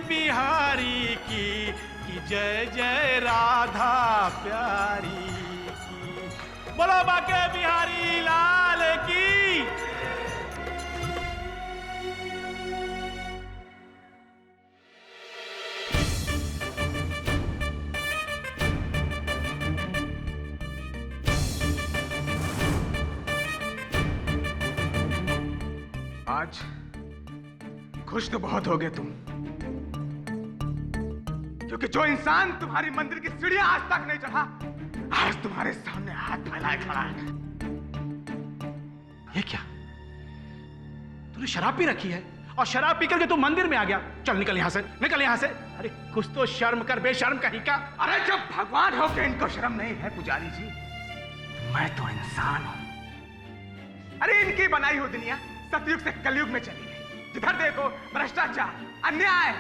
बिहारी की जय जय राधा प्यारी की। बोलो बाके बिहारी लाल की। आज खुश तो बहुत हो गए तुम, क्योंकि जो इंसान तुम्हारी मंदिर की सीढ़ियां आज तक नहीं चढ़ा, आज तुम्हारे सामने हाथ फैलाए खड़ा है। ये क्या? तूने शराब पी रखी है और शराब पी करके तू मंदिर में आ गया? चल निकल यहां से, निकल यहां से। अरे कुछ तो शर्म कर, बेशर्म कहीं का। अरे जब भगवान हो के इनको शर्म नहीं है पुजारी जी, मैं तो इंसान हूं। अरे इनकी बनाई हुई दुनिया सतयुग से कलयुग में चली गई। जिधर देखो भ्रष्टाचार, अन्याय,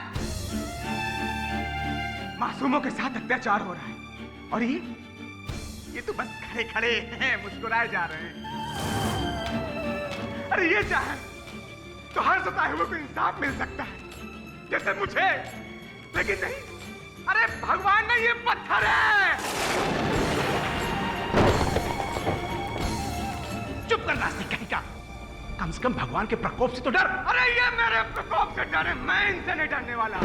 मासूमों के साथ अत्याचार हो रहा है, और ये तो बस खड़े खड़े हैं, मुस्कुराए जा रहे हैं। अरे ये चाहे तो हर सताए हुए को इंसाफ मिल सकता है, जैसे मुझे, लेकिन नहीं। अरे भगवान नहीं, ये पत्थर है। चुप कर नास्तिक कहीं का। कम से कम भगवान के प्रकोप से तो डर। अरे ये मेरे प्रकोप से डरे, मैं इनसे नहीं डरने वाला,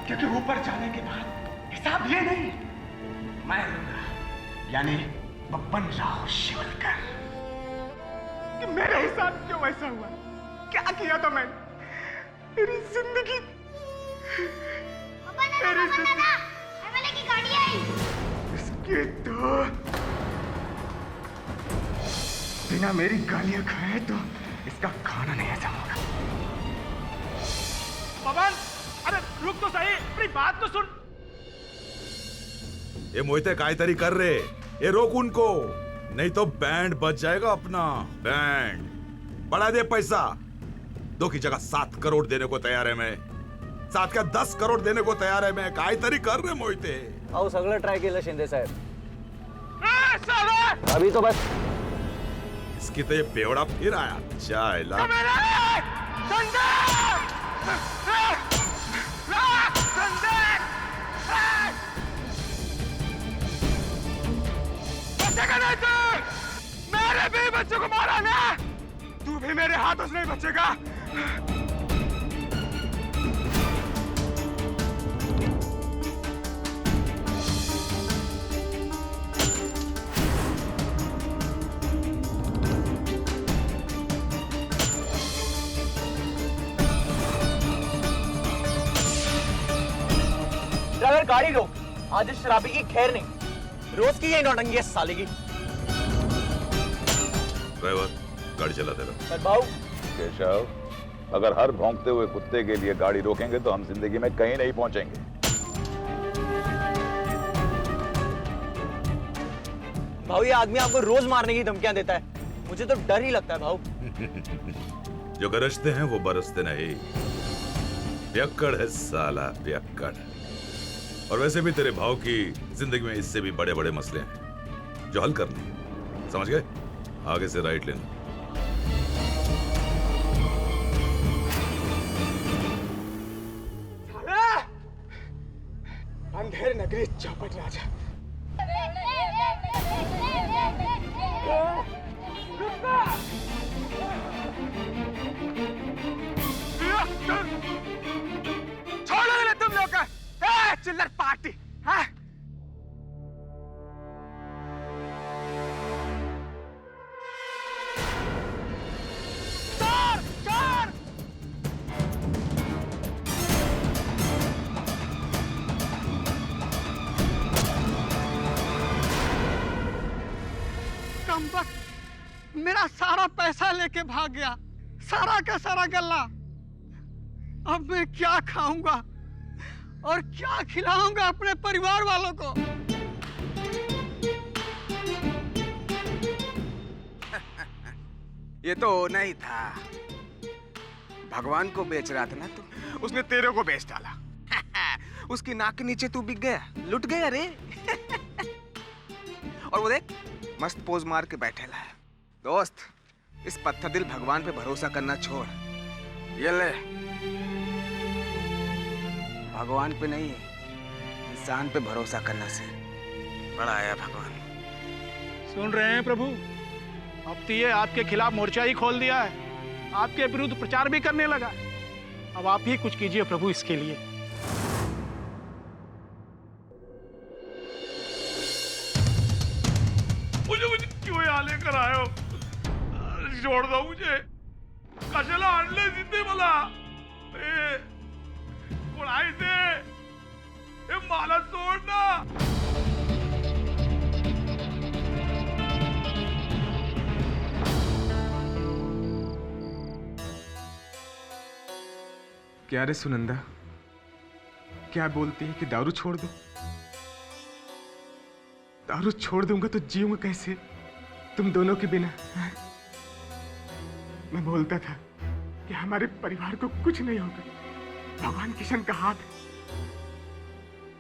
क्योंकि ऊपर जाने के बाद हिसाब ये नहीं, मैं लूंगा, यानी बब्बन राव शिवलकर। कि मेरे हिसाब क्यों ऐसा हुआ? क्या किया था मैं? मेरी जिंदगी, मेरी जिंदगी की गाड़ी आई। इसके तो बिना मेरी गालियां खाए तो इसका खाना नहीं हजम होगा। पवन, अरे रुक तो सही, अपनी बात तो सुन। ये मोहिते कायतरी कर रहे, ये रोक उनको, नहीं तो बैंड बच जाएगा अपना बैंड। बढ़ा दे पैसा, 2 की जगह 7 करोड़ देने को तैयार है मैं। 7 का 10 करोड़ देने को तैयार है मैं। कायतरी कर रहे मोहिते। आओ सगळं ट्राय केलं शिंदे साहेब। अभी तो बस इसकी तो ये बेवड़ा फिर आया। चाइला मेरे भी बच्चों को मारा ना, तू भी मेरे हाथों से नहीं बचेगा। ड्राइवर गाड़ी रोक, आज इस शराबी की खैर नहीं, रोज की यही नौटंकी है साले की। ड्राइवर गाड़ी चला दे रहा। पर भाऊ केशव, अगर हर भौंकते हुए कुत्ते के लिए गाड़ी रोकेंगे तो हम जिंदगी में कहीं नहीं पहुंचेंगे। भाऊ ये आदमी आपको रोज मारने की धमकियां देता है, मुझे तो डर ही लगता है भाऊ। जो गरजते हैं वो बरसते नहीं। पियक्कड़ है साला, पियक्कड़। और वैसे भी तेरे भाव की जिंदगी में इससे भी बड़े बड़े मसले हैं जो हल करने हैं, समझ गए? आगे से राइट लेना। अंधेर नगरी चौपट राजा। छोड़ो ना तुम लोग, चिल्लर पार्टी। हाँ? चोर, चोर! कमबख्त, मेरा सारा पैसा लेके भाग गया, सारा का सारा गल्ला। अब मैं क्या खाऊंगा और क्या खिलाऊंगा अपने परिवार वालों को? ये तो होना ही था। भगवान को बेच रहा था ना तू, उसने तेरे को बेच डाला। उसकी नाक के नीचे तू बिक गया, लुट गया रे। और वो देख, मस्त पोज मार के बैठेला है। दोस्त, इस पत्थर दिल भगवान पे भरोसा करना छोड़। ये ले, भगवान पे नहीं, इंसान पे भरोसा करने से बड़ा आया भगवान। सुन रहे हैं प्रभु, अब तो ये आपके खिलाफ मोर्चा ही खोल दिया है, आपके विरुद्ध प्रचार भी करने लगा। अब आप ही कुछ कीजिए प्रभु इसके लिए। मुझे क्यों यहाँ लेकर आए हो? छोड़ दो मुझे, कशाला आणले जिथे मला? कोण आहे ते? मला सोड ना। क्या रे सुनंदा, क्या बोलती है कि दारू छोड़ दो? दारू छोड़ दूंगा तो जीऊंगा कैसे तुम दोनों के बिना? मैं बोलता था कि हमारे परिवार को कुछ नहीं होगा, भगवान किशन का हाथ है,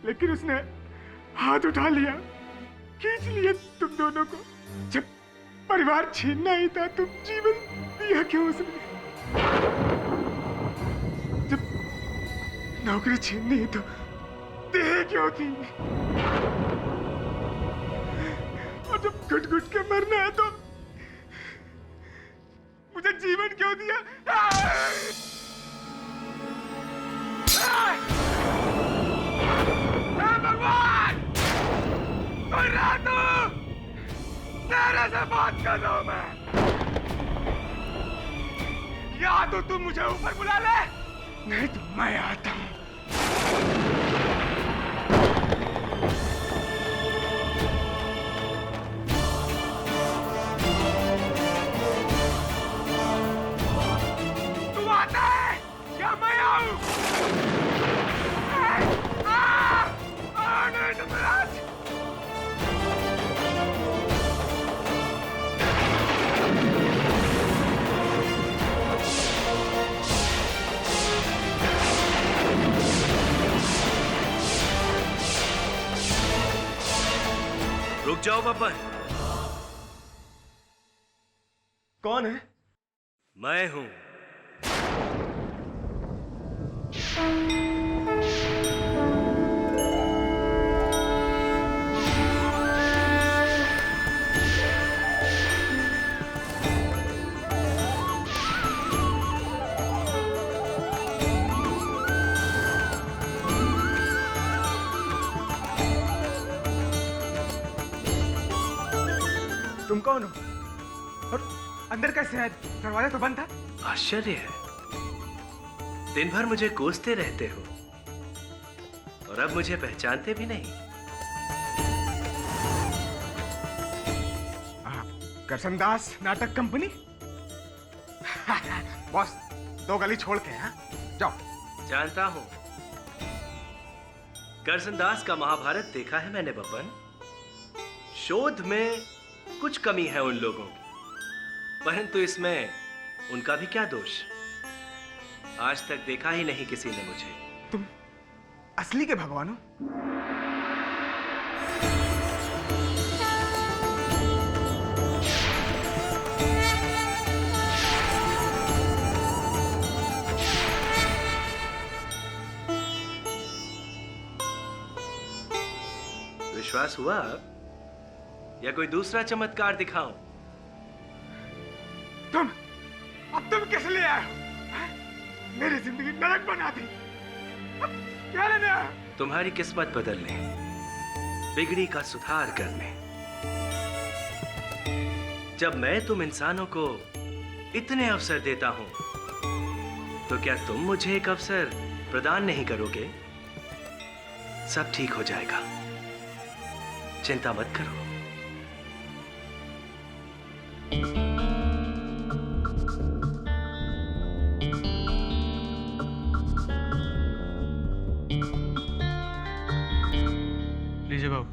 लेकिन उसने हाथ उठा लिया, खींच लिया तुम दोनों को। जब परिवार छीनना ही था, तुम जीवन दिया क्यों उसने? जब नौकरी छीननी है तो देह क्यों थी? और जब घुट घुट के मरना है तो मुझे जीवन क्यों दिया? भगवान, कोई रहा तो तेरे से बात कर रहा हूं मैं। या तो तुम मुझे ऊपर बुला ले, नहीं तो मैं आता हूं। तू आता है या मैं आऊं? नहीं तो महाराज। रुक जाओ बब्बर। कौन है? मैं हूं। तुम कौन हो? और अंदर कैसे है? दरवाजा तो बंद था। आश्चर्य है, दिन भर मुझे कोसते रहते हो और अब मुझे पहचानते भी नहीं। करसनदास नाटक कंपनी। बॉस, 2 गली छोड़ के, हाँ? जाओ। जानता हूं, करसनदास का महाभारत देखा है मैंने बब्बन। शोध में कुछ कमी है उन लोगों की, परंतु इसमें उनका भी क्या दोष? आज तक देखा ही नहीं किसी ने मुझे। तुम असली के भगवान हो? विश्वास हुआ या कोई दूसरा चमत्कार दिखाऊं? अब तुम किस लिए आए हो? मेरी जिंदगी नरक बना दी। अब क्या लेने आए? तुम्हारी किस्मत बदलने, बिगड़ी का सुधार करने। जब मैं तुम इंसानों को इतने अवसर देता हूं, तो क्या तुम मुझे एक अवसर प्रदान नहीं करोगे? सब ठीक हो जाएगा, चिंता मत करो। लीजिए बाबू।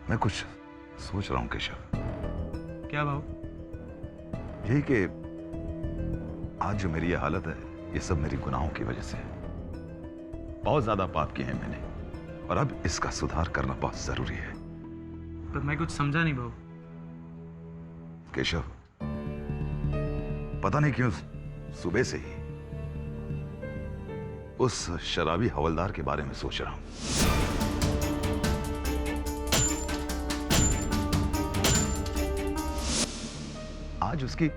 मैं कुछ सोच रहा हूं केशव। क्या बाबू? यही कि आज जो मेरी ये हालत है, ये सब मेरी गुनाहों की वजह से है। बहुत ज्यादा पाप किए हैं मैंने, और अब इसका सुधार करना बहुत जरूरी है। पर मैं कुछ समझा नहीं बाबू। केशव, पता नहीं क्यों सुबह से ही उस शराबी हवलदार के बारे में सोच रहा हूं। आज उसकी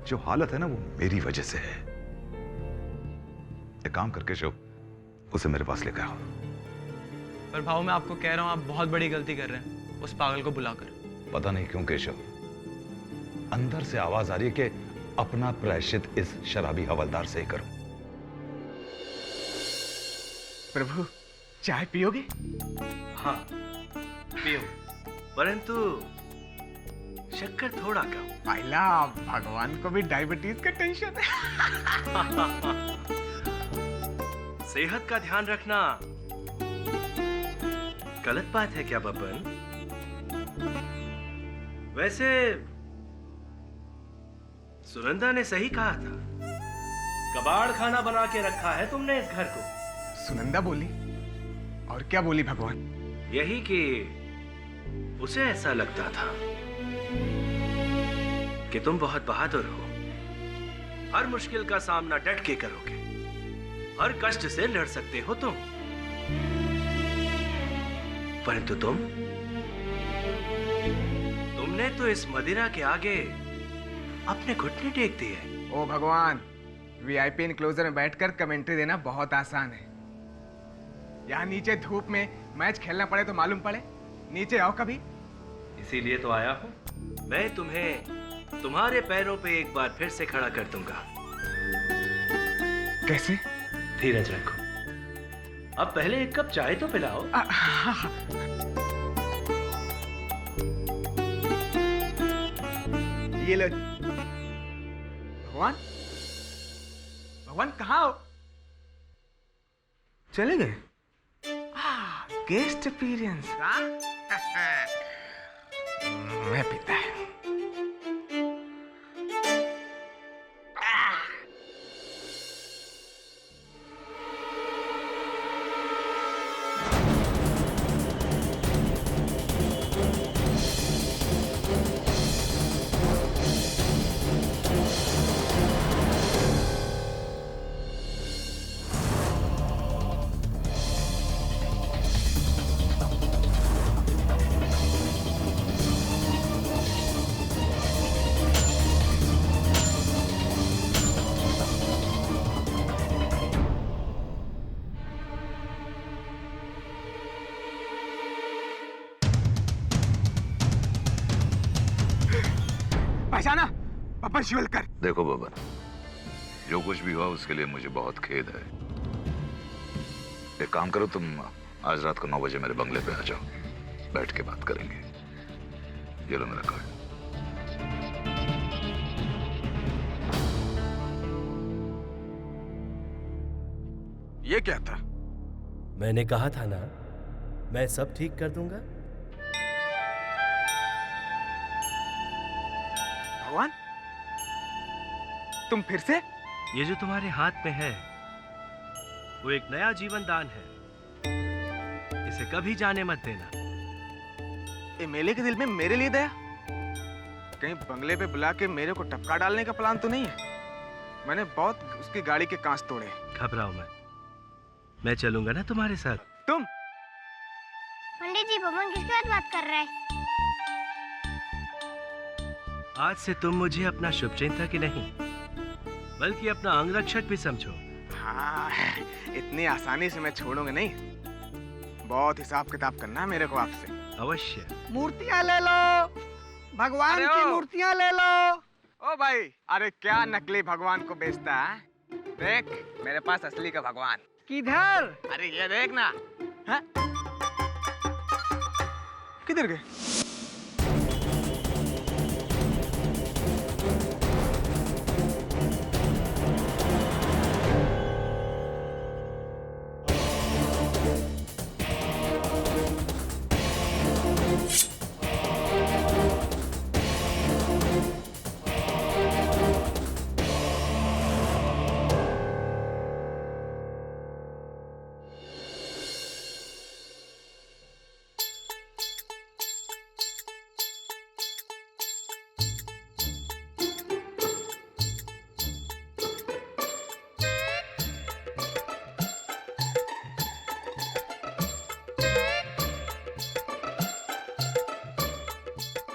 जो हालत है ना, वो मेरी वजह से है। एक काम करके शिव, उसे मेरे पास लेकर आओ। पर भाऊ मैं आपको कह रहा हूँ, आप बहुत बड़ी गलती कर रहे हैं उस पागल को बुलाकर। पता नहीं क्यों केशव, अंदर से आवाज आ रही है कि अपना प्रायश्चित इस शराबी हवलदार से ही करूं। प्रभु, चाय पियोगे? हाँ पियो, परंतु शक्कर थोड़ा कम। पाइला, भगवान को भी डायबिटीज का टेंशन है। सेहत का ध्यान रखना गलत बात है क्या बब्बन? वैसे सुनंदा ने सही कहा था, कबाड़ खाना बना के रखा है तुमने इस घर को। सुनंदा बोली? और क्या बोली भगवान? यही कि उसे ऐसा लगता था कि तुम बहुत बहादुर हो, हर मुश्किल का सामना डट के करोगे, हर कष्ट से लड़ सकते हो तुम। परंतु तुमने तो इस मदिरा के आगे अपने घुटने टेक दिए। ओ भगवान, वीआईपी इनक्लोजर में बैठकर कमेंट्री देना बहुत आसान है। यहाँ नीचे धूप में मैच खेलना पड़े तो मालूम पड़े। नीचे आओ कभी। इसीलिए तो आया हूं। मैं तुम्हें तुम्हारे पैरों पे एक बार फिर से खड़ा कर दूंगा। कैसे? धीरज रखो, अब पहले एक कप चाय तो पिलाओ। ये लो। भगवान, भगवान कहाँ हो? चले गए? Guest appearance. मैं पीता है। पहचाना? बब्बन शिवलकर। देखो बब्बन, जो कुछ भी हुआ उसके लिए मुझे बहुत खेद है। एक काम करो, तुम आज रात को 9 बजे मेरे बंगले पे आ जाओ, बैठ के बात करेंगे। ये लो मेरा कार्ड। ये क्या था? मैंने कहा था ना, मैं सब ठीक कर दूंगा। भगवान, तुम फिर से? ये जो तुम्हारे हाथ में है वो एक नया जीवन दान है, इसे कभी जाने मत देना। एमएलए के दिल में मेरे लिए दया? कहीं बंगले पे बुला के मेरे को टपका डालने का प्लान तो नहीं है? मैंने बहुत उसकी गाड़ी के कांच तोड़े। घबराओ मत, मैं चलूंगा ना तुम्हारे साथ। तुम? पंडित जी, बब्बन किसके साथ बात कर रहा है? आज से तुम मुझे अपना शुभचिंतक ही नहीं बल्कि अपना अंगरक्षक भी समझो। हाँ, इतनी आसानी से मैं छोड़ूंगा नहीं। बहुत हिसाब किताब करना है मेरे को आपसे। अवश्य। मूर्तियां ले लो, भगवान की मूर्तियां ले लो। ओ भाई, अरे क्या नकली भगवान को बेचता है? देख, मेरे पास असली का भगवान। किधर? अरे ये देख ना। हाँ? किधर गए?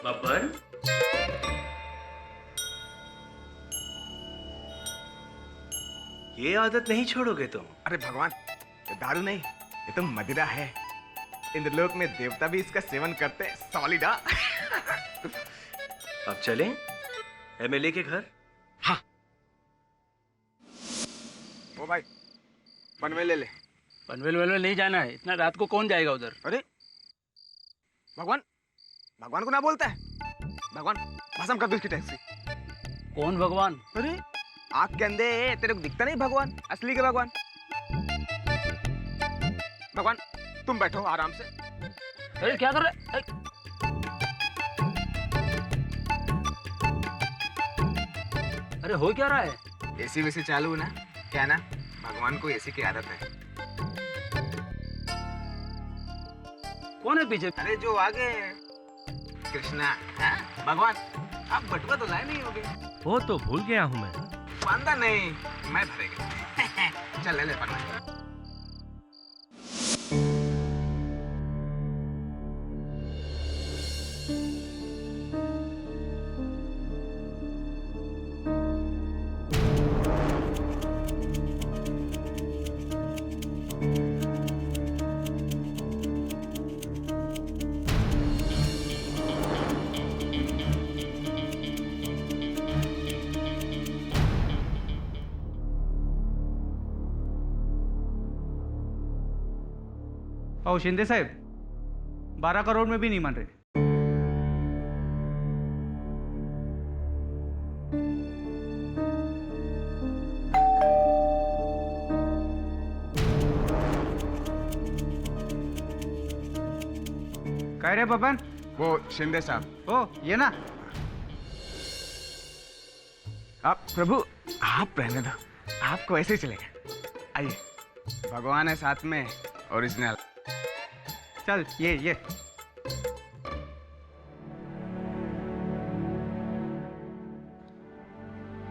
बब्बर, ये आदत नहीं छोड़ोगे तुम? अरे भगवान, ये दारू नहीं, ये तो मदिरा है। इंद्रलोक में देवता भी इसका सेवन करते हैं। सॉलिडा। अब चलें एमएलए के घर? हाँ। ओ भाई, पनवेल ले ले। पनवेल वनवेल नहीं जाना है, इतना रात को कौन जाएगा उधर? अरे भगवान, भगवान को ना बोलता है। भगवान, भस्म कर दो इसकी टैक्सी। कौन भगवान? अरे आँख के अंधे, तेरे को दिखता नहीं भगवान? असली के भगवान। भगवान, तुम बैठो आराम से। अरे क्या कर रहे? अरे हो क्या रहा है? एसी वैसी चालू ना, क्या ना, भगवान को एसी की आदत है। कौन है पीछे? अरे जो आगे कृष्णा। हाँ? भगवान, आप बटुआ तो लाए नहीं होगे? वो तो भूल गया हूँ मैं। बांधा नहीं, मैं भरेगा। चल ले ले पन्ना। और शिंदे साहब 12 करोड़ में भी नहीं मान रहे। कह रहे बबन? वो शिंदे साहब। ओ ये ना, आप प्रभु, आप रहने दो, आपको ऐसे ही चलेगा। आइए, भगवान है साथ में, ओरिजिनल। चल ये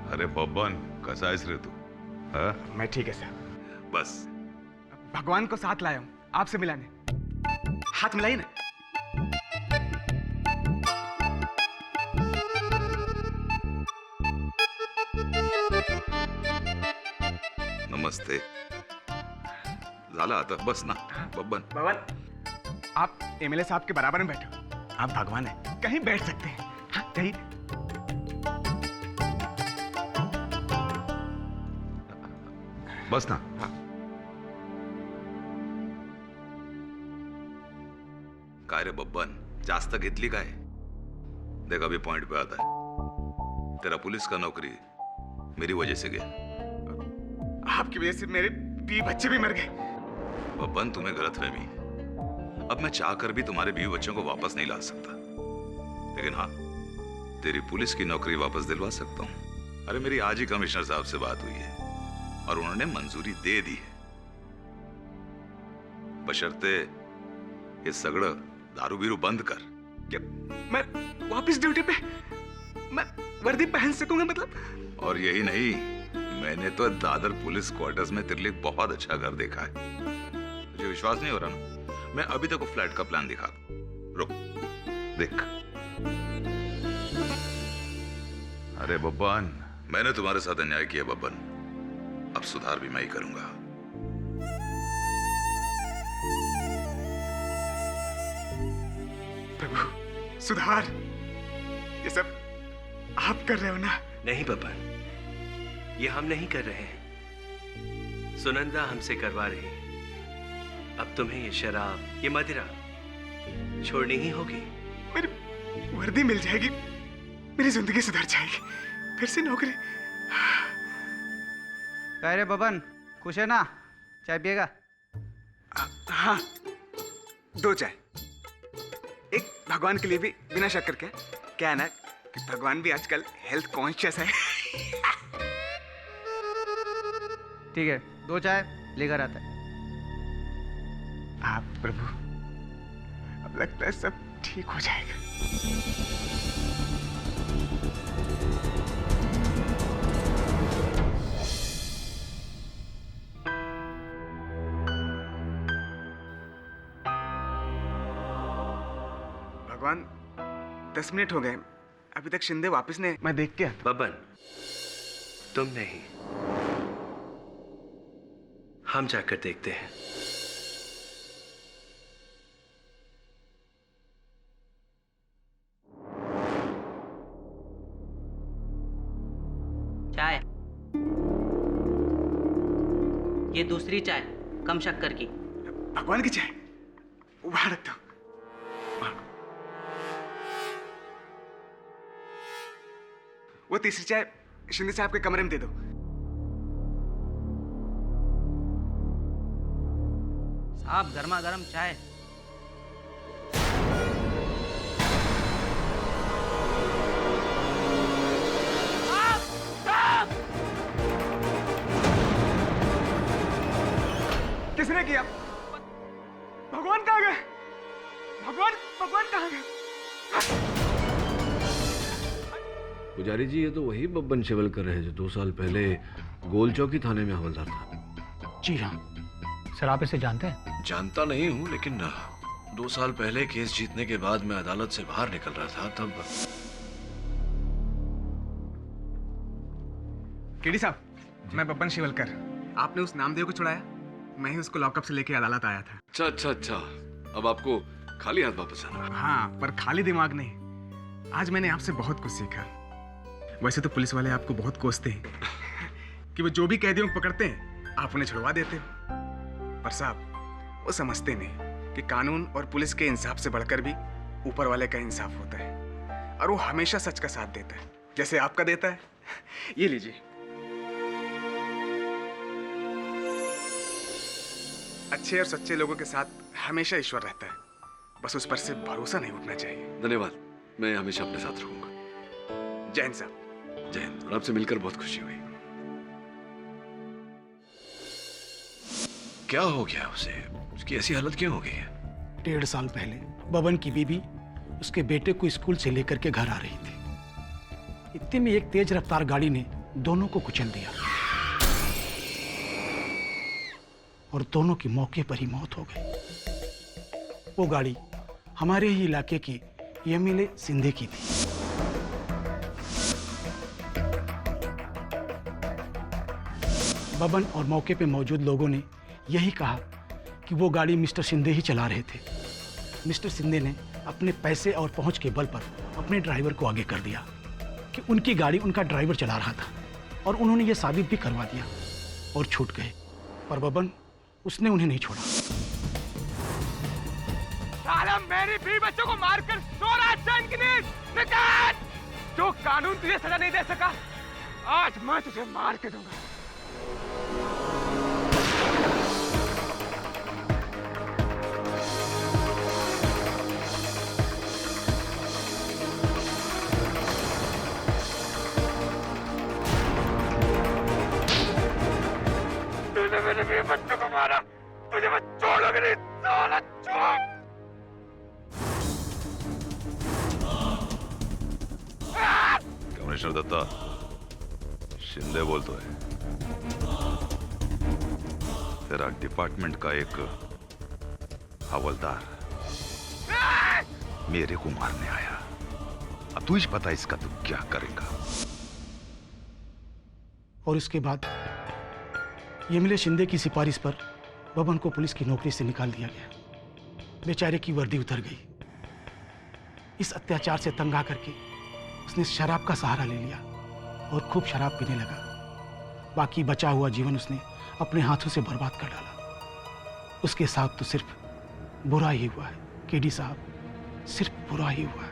अरे बब्बन, कसा आहेस रे तू? हाँ? मैं ठीक है साहब। बस भगवान को साथ लाया हूँ आपसे मिलाने। हाथ मिलाइए ना। नमस्ते। झाला आता, बस ना बब्बन। भगवान, आप एमएलए साहब के बराबर में बैठो। आप भगवान हैं, कहीं बैठ सकते हैं। हाँ, कहीं। बस ना। हाँ। काय रे बब्बन, जास्त घेतली काय? देख अभी पॉइंट पे आता है। तेरा पुलिस का नौकरी मेरी वजह से गया। आपकी वजह से मेरे 20 बच्चे भी मर गए। बब्बन, तुम्हें गलतफहमी। अब मैं चाहकर भी तुम्हारे 20 बच्चों को वापस नहीं ला सकता, लेकिन हाँ, तेरी पुलिस की नौकरी वापस दिलवा सकता हूँ। अरे मेरी आज ही कमिश्नर साहब से बात हुई है और उन्होंने मंजूरी दे दी है, बशर्ते ये सगड़ दारू बीरू बंद कर। क्या मैं वापस ड्यूटी पे, मैं वर्दी पहन सकूंगा मतलब? और यही नहीं, मैंने तो दादर पुलिस क्वार्टर्स में तेरे लिए बहुत अच्छा घर देखा है। तुझे विश्वास नहीं हो रहा ना? मैं अभी तक फ्लैट का प्लान दिखा दूं। रुक, देख। अरे बब्बन, मैंने तुम्हारे साथ अन्याय किया बब्बन, अब सुधार भी मैं ही करूंगा। प्रभु, सुधार, ये सब आप कर रहे हो ना? नहीं बब्बर, ये हम नहीं कर रहे हैं, सुनंदा हमसे करवा रही है। अब तुम्हें ये शराब, ये मदिरा छोड़नी ही होगी। मेरी वर्दी मिल जाएगी, मेरी जिंदगी सुधर जाएगी, फिर से नौकरी। कह रहे बबन, खुश है ना? चाय पिएगा? हाँ, 2 चाय। एक भगवान के लिए भी बिना शक्कर के। क्या है ना कि भगवान भी आजकल हेल्थ कॉन्शियस है। ठीक है, 2 चाय लेकर आता है। आप प्रभु, अब लगता है सब ठीक हो जाएगा। भगवान, 10 मिनट हो गए, अभी तक शिंदे वापस नहीं। मैं देख के बब्बन, तुम नहीं, हम जाकर देखते हैं। चाय, ये दूसरी चाय, कम शक्कर की। भगवान की चाय वहां रख दो। वो तीसरी चाय शिंदे साहब के कमरे में दे दो। साहब, गर्मा गर्म चाय। किसने किया? भगवान कहाँ गए? भगवान कहाँ गए? पुजारी जी, ये तो वही बब्बन शिवलकर है जो 2 साल पहले गोल चौकी थाने में हवलदार था। जी हाँ सर, आप इसे जानते हैं? जानता नहीं हूँ, लेकिन 2 साल पहले केस जीतने के बाद मैं अदालत से बाहर निकल रहा था, तब। केडी साहब, मैं बब्बन शिवलकर। आपने उस नामदेव को छुड़ाया, मैं ही उसको लॉकअप से लेके अदालत आया था। अच्छा, अब आपको खाली हाथ वापस आना। हाँ, पर खाली दिमाग नहीं। आज मैंने आपसे बहुत कुछ सीखा। वैसे तो पुलिस वाले आपको बहुत कोसते हैं कि वो जो भी कैदियों को पकड़ते हैं आप उन्हें छुड़वा देते हो, पर साहब वो समझते नहीं कि कानून और पुलिस के इंसाफ से बढ़कर भी ऊपर वाले का इंसाफ होता है, और वो हमेशा सच का साथ देता है, जैसे आपका देता है। ये लीजिए। अच्छे और सच्चे लोगों के साथ हमेशा ईश्वर रहता है, बस उस पर से भरोसा नहीं उठना चाहिए। धन्यवाद, मैं हमेशा अपने साथ रहूंगा। जय हिंद साहब। जय हिंद। और आपसे मिलकर बहुत खुशी हुई। क्या हो गया उसे? उसकी ऐसी हालत क्यों हो गई है? 1.5 साल पहले बबन की बीबी उसके बेटे को स्कूल से लेकर के घर आ रही थी। इतने में एक तेज रफ्तार गाड़ी ने दोनों को कुचल दिया और दोनों की मौके पर ही मौत हो गई। वो गाड़ी हमारे ही इलाके की एमएलए सिंधे की थी। बबन और मौके पे मौजूद लोगों ने यही कहा कि वो गाड़ी मिस्टर सिंधे ही चला रहे थे। मिस्टर सिंधे ने अपने पैसे और पहुंच के बल पर अपने ड्राइवर को आगे कर दिया कि उनकी गाड़ी उनका ड्राइवर चला रहा था, और उन्होंने ये साबित भी करवा दिया और छूट गए। पर बबन, उसने उन्हें नहीं छोड़ा। साला मेरी बीवी बच्चों को मारकर सो रहा चैन की नींद। निकाल! जो कानून तुझे सजा नहीं दे सका, आज मैं तुझे मार के दूंगा। तूने मेरे बीवी बच्चों को मारा, तुझे मैं छोड़ूंगा नहीं, साला चोर! कमिश्नर दत्ता, शिंदे बोल तो है। तेरा डिपार्टमेंट का एक हवलदार मेरे को मारने आया। अब तुझे पता इसका तू क्या करेगा। और इसके बाद एमएलए शिंदे की सिफारिश पर बबन को पुलिस की नौकरी से निकाल दिया गया। बेचारे की वर्दी उतर गई। इस अत्याचार से तंग आकर के उसने शराब का सहारा ले लिया और खूब शराब पीने लगा। बाकी बचा हुआ जीवन उसने अपने हाथों से बर्बाद कर डाला। उसके साथ तो सिर्फ बुरा ही हुआ है केडी साहब, सिर्फ बुरा ही हुआ है।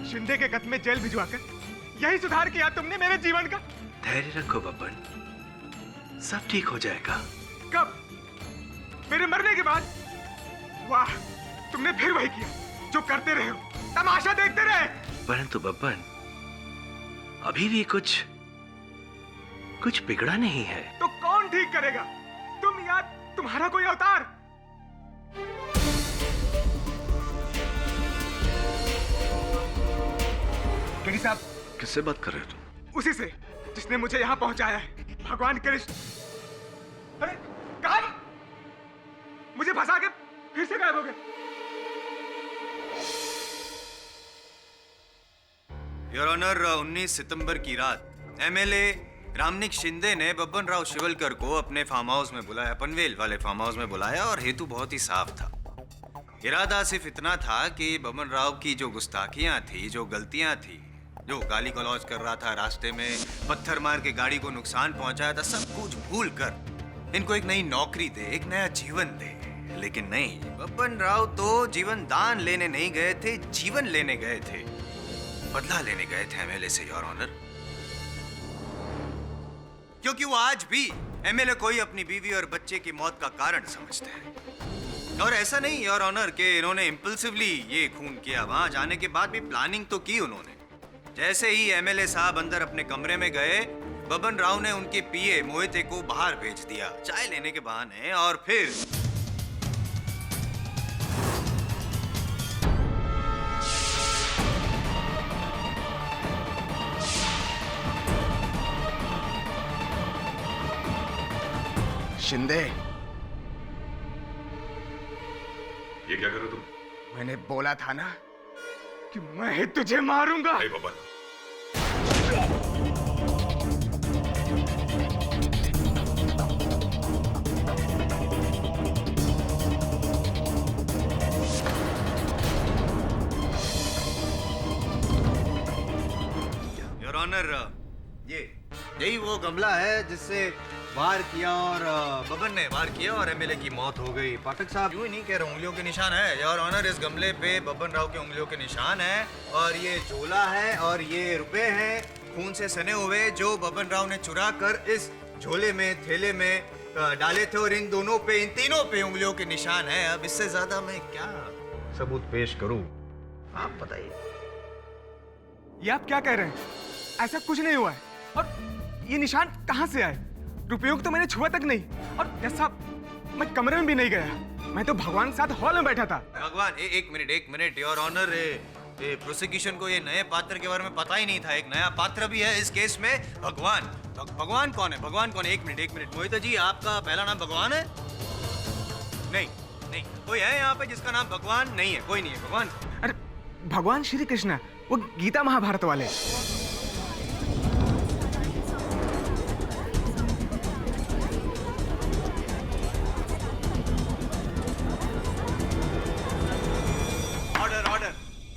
शिंदे के गत में जेल भिजवाकर यही सुधार किया तुमने मेरे जीवन का। धैर्य रखो बब्बन, सब ठीक हो जाएगा। कब? मेरे मरने के बाद? वाह, तुमने फिर वही किया जो करते रहे हो, तमाशा देखते रहे। परंतु बब्बन, अभी भी कुछ बिगड़ा नहीं है। तो कौन ठीक करेगा? तुम या तुम्हारा कोई अवतार। केडी साहब, किससे बात कर रहे हो तुम? उसी से जिसने मुझे यहाँ पहुंचाया है, भगवान कृष्ण। अरे कहाँ? मुझे फंसा के फिर से गायब हो गए। योर ऑनर, 19 सितंबर की रात एमएलए रामनिक शिंदे ने बब्बन राव शिवलकर को अपने फार्म हाउस में बुलाया, पनवेल वाले फार्म हाउस में बुलाया, और हेतु बहुत ही साफ था। इरादा सिर्फ इतना था कि बब्बन राव की जो गुस्ताखियां थी, जो गलतियां थी, जो गाली गलौज कर रहा था, रास्ते में पत्थर मार के गाड़ी को नुकसान पहुंचाया था, सब कुछ भूल कर इनको एक नई नौकरी दे, एक नया जीवन दे। लेकिन नहीं, बब्बन राव तो जीवन दान लेने नहीं गए थे, जीवन लेने गए थे, बदला लेने गए थे एमएलए से, योर ऑनर। क्योंकि वो आज भी एमएलए को ही अपनी बीवी और बच्चे की मौत का कारण समझते हैं। और ऐसा नहीं योर ऑनर कि इन्होंने इंपल्सिवली ये खून किया, वहां जाने के बाद भी प्लानिंग तो की उन्होंने। जैसे ही एमएलए साहब अंदर अपने कमरे में गए, बब्बन राव ने उनके पीए मोहिते को बाहर भेज दिया चाय लेने के बहाने, और फिर शिंदे, ये क्या करो तुम? मैंने बोला था ना कि मैं ही तुझे मारूंगा। नहीं बब्बन, योर ऑनर, यही वो गमला है जिससे वार किया और बब्बन ने वार किया और एमएलए की मौत हो गई। पाठक साहब, यूं ही नहीं कह रहे, उंगलियों के निशान है योर ऑनर। इस गमले पे बब्बन राव के उंगलियों के निशान है, और ये झोला है और ये रुपए हैं खून से सने हुए, जो बब्बन राव ने चुरा कर इस झोले में, थैले में डाले थे, और इन दोनों पे, इन तीनों पे उंगलियों के निशान है। अब इससे ज्यादा मैं क्या सबूत पेश करूं, आप बताइए। ये आप क्या कह रहे हैं? ऐसा कुछ नहीं हुआ है। और ये निशान कहां से आए? रुपयों को तो मैंने छुआ तक नहीं, और जज साहब, मैं कमरे में भी नहीं गया, मैं तो भगवान के साथ हॉल में बैठा था। भगवान, एक मिनट योर ऑनर, प्रोसिक्यूशन को ये नए पात्र के बारे में पता ही नहीं था। एक नया पात्र भी है इस केस में, भगवान। भगवान कौन है? भगवान कौन है? एक मिनट मोहिता जी, आपका पहला नाम भगवान है? नहीं, कोई है यहाँ पे जिसका नाम भगवान? नहीं है, कोई नहीं है। भगवान? अरे भगवान श्री कृष्ण, वो गीता महाभारत वाले।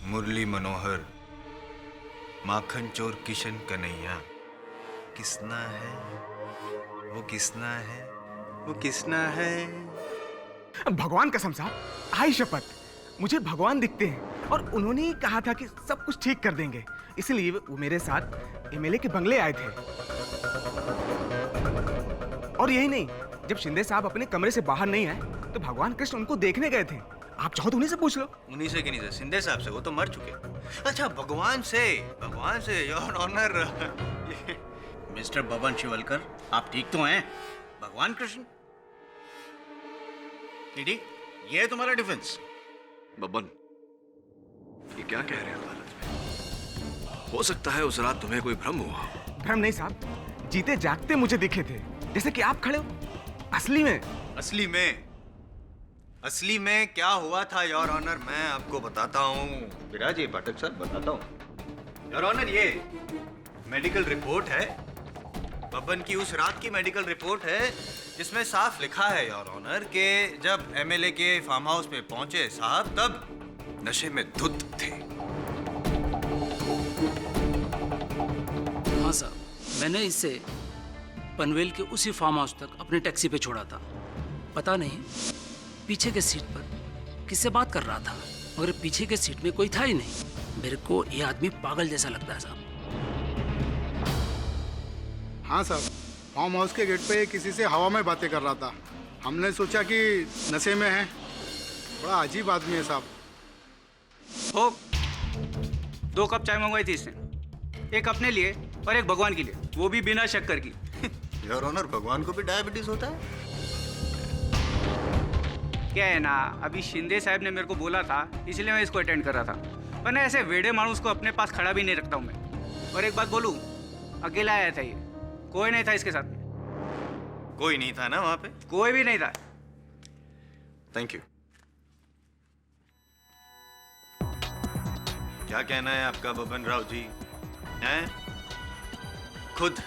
मुरली मनोहर, माखन चोर किशन कन्हैया, किसना है वो, किसना है वो, किसना है? भगवान कसम साहब, आई शपथ, मुझे भगवान दिखते हैं, और उन्होंने ही कहा था कि सब कुछ ठीक कर देंगे, इसलिए वो मेरे साथ एमएलए के बंगले आए थे। और यही नहीं, जब शिंदे साहब अपने कमरे से बाहर नहीं आए तो भगवान कृष्ण उनको देखने गए थे। आप चाहो तो उन्हीं से पूछ लो। उन्हीं से कि नहीं से? शिंदे साहब से? वो तो मर चुके। अच्छा, भगवान से your honour. Mister Babban Shivalkar, आप ठीक तो हैं? भगवान कृष्ण, टीडी, ये है तुम्हारा डिफेंस। बब्बन, ये क्या कह रहे हो हालत में? हो सकता है उस रात तुम्हें कोई भ्रम हुआ हो। भ्रम नहीं साहब, जीते जागते मुझे दिखे थे, जैसे कि आप खड़े हो। असली में क्या हुआ था योर ऑनर, मैं आपको बताता हूँ। विराज, ये पाठक साहब बताता हूँ। योर ऑनर, ये मेडिकल रिपोर्ट है, बब्बन की उस रात की मेडिकल रिपोर्ट है, जिसमें साफ लिखा है योर ऑनर कि जब एमएलए के फार्म हाउस पे पहुंचे साहब, तब नशे में धुत थे। हाँ साहब, मैंने इसे पनवेल के उसी फार्म हाउस तक अपनी टैक्सी पे छोड़ा था। पता नहीं पीछे के सीट पर किससे बात कर रहा था, मगर पीछे के सीट में कोई था ही नहीं। मेरे को ये आदमी पागल जैसा लगता है साहब। हाँ साहब, फार्म हाउस के गेट पे किसी से हवा में बातें कर रहा था। हमने सोचा कि नशे में है। बड़ा अजीब आदमी है साहब। हो, 2 कप चाय मंगवाई थी इसने, एक अपने लिए और एक भगवान के लिए, वो भी बिना शक्कर की। योर ऑनर, भगवान को भी डायबिटीज होता है? क्या है ना, अभी शिंदे साहब ने मेरे को बोला था, इसलिए मैं इसको अटेंड कर रहा था। वरना ऐसे वेड़े मानुस को अपने पास खड़ा भी नहीं रखता हूँ मैं। और एक बात बोलूँ, अकेला आया था ये, कोई नहीं था इसके साथ में। कोई नहीं था ना वहाँ पे? कोई भी नहीं था। Thank you. क्या कहना है आपका बबन राव जी? हैं? खुद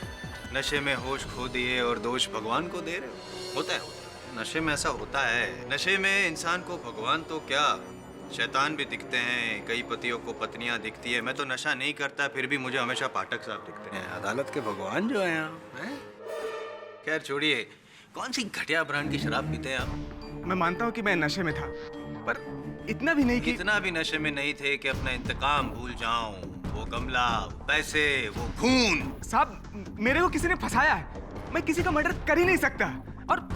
नशे में होश खो दिए और दोष भगवान को दे रहे हो? होता है नशे में ऐसा होता है। नशे में इंसान को भगवान तो क्या, शैतान भी दिखते हैं, कई पतियों को पत्नियां दिखती है। मैं तो नशा नहीं करता, फिर भी मुझे हमेशा पाठक साहब दिखते हैं, अदालत के भगवान जो हैं आप। खैर छोड़िए, कौन सी घटिया ब्रांड की शराब पीते हैं आप? मैं मानता हूँ कि मैं नशे में था, पर इतना भी नहीं कि इतना भी नशे में नहीं थे कि अपना इंतकाम भूल जाऊं। वो गमला, पैसे, वो खून। साहब मेरे को किसी ने फंसाया है, मैं किसी का मर्डर कर ही नहीं सकता। और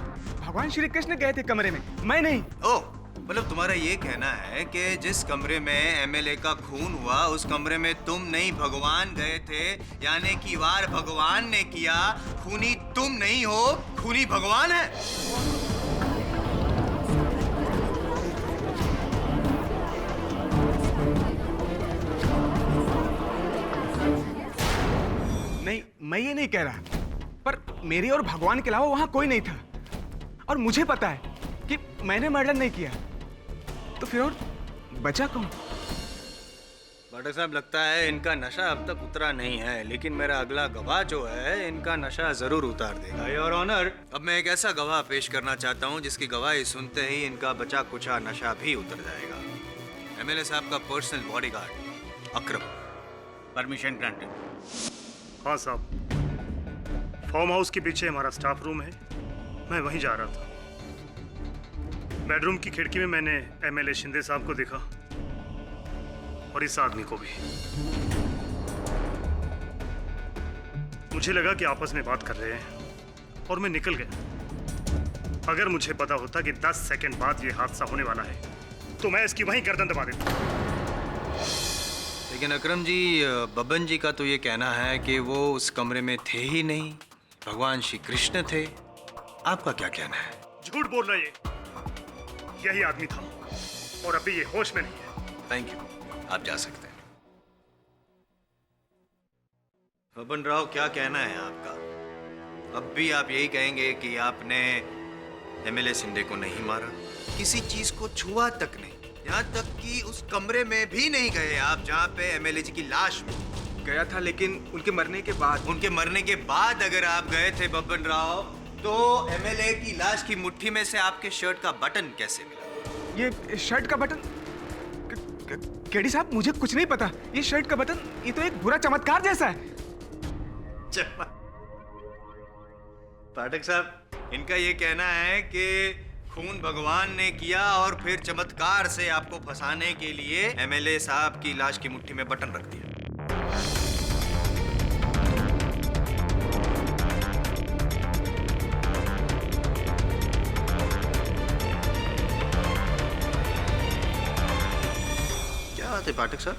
भगवान श्री कृष्ण गए थे कमरे में, मैं नहीं। ओ, मतलब तुम्हारा ये कहना है कि जिस कमरे में एमएलए का खून हुआ उस कमरे में तुम नहीं भगवान गए थे, यानी कि वार भगवान ने किया। खूनी तुम नहीं हो, खूनी भगवान है। नहीं, मैं ये नहीं कह रहा, पर मेरे और भगवान के अलावा वहां कोई नहीं था। और मुझे पता है कि मैंने मर्डर नहीं किया, तो फिर और बचा कौन? पाठक साहब, लगता है इनका नशा अब तक उतरा नहीं है, लेकिन मेरा अगला गवाह जो है इनका नशा जरूर उतार देगा। योर ऑनर, अब मैं एक ऐसा गवाह पेश करना चाहता हूँ जिसकी गवाही सुनते ही इनका बचा कुचा नशा भी उतर जाएगा। एमएलए साहब का personal bodyguard Akram. Permission granted. हाँ साहब, फार्म हाउस के पीछे हमारा स्टाफ रूम है, मैं वहीं जा रहा था। बेडरूम की खिड़की में मैंने एमएलए शिंदे साहब को देखा और इस आदमी को भी। मुझे लगा कि आपस में बात कर रहे हैं और मैं निकल गया। अगर मुझे पता होता कि 10 सेकंड बाद ये हादसा होने वाला है तो मैं इसकी वहीं गर्दन दबा देता। लेकिन अकरम जी, बबन जी का तो ये कहना है कि वो उस कमरे में थे ही नहीं, भगवान श्री कृष्ण थे। आपका क्या कहना है? झूठ बोल रहा है, यही आदमी था और अभी ये होश में नहीं है। थैंक यू, आप जा सकते हैं। बबन राव, क्या कहना है आपका? अब भी आप यही कहेंगे कि आपने एमएलए शिंदे को नहीं मारा, किसी चीज को छुआ तक नहीं, यहाँ तक कि उस कमरे में भी नहीं गए आप जहाँ पे एमएलए जी की लाश गया था, लेकिन उनके मरने के बाद। उनके मरने के बाद अगर आप गए थे बबन राव, तो एमएलए की लाश की मुट्ठी में से आपके शर्ट का बटन कैसे मिला? ये शर्ट का बटन? केडी साहब, मुझे कुछ नहीं पता। ये शर्ट का बटन, ये तो एक बुरा चमत्कार जैसा है। पाठक साहब, इनका ये कहना है कि खून भगवान ने किया और फिर चमत्कार से आपको फंसाने के लिए एमएलए साहब की लाश की मुट्ठी में बटन रख दिया। क्या बात है पाठक साहब?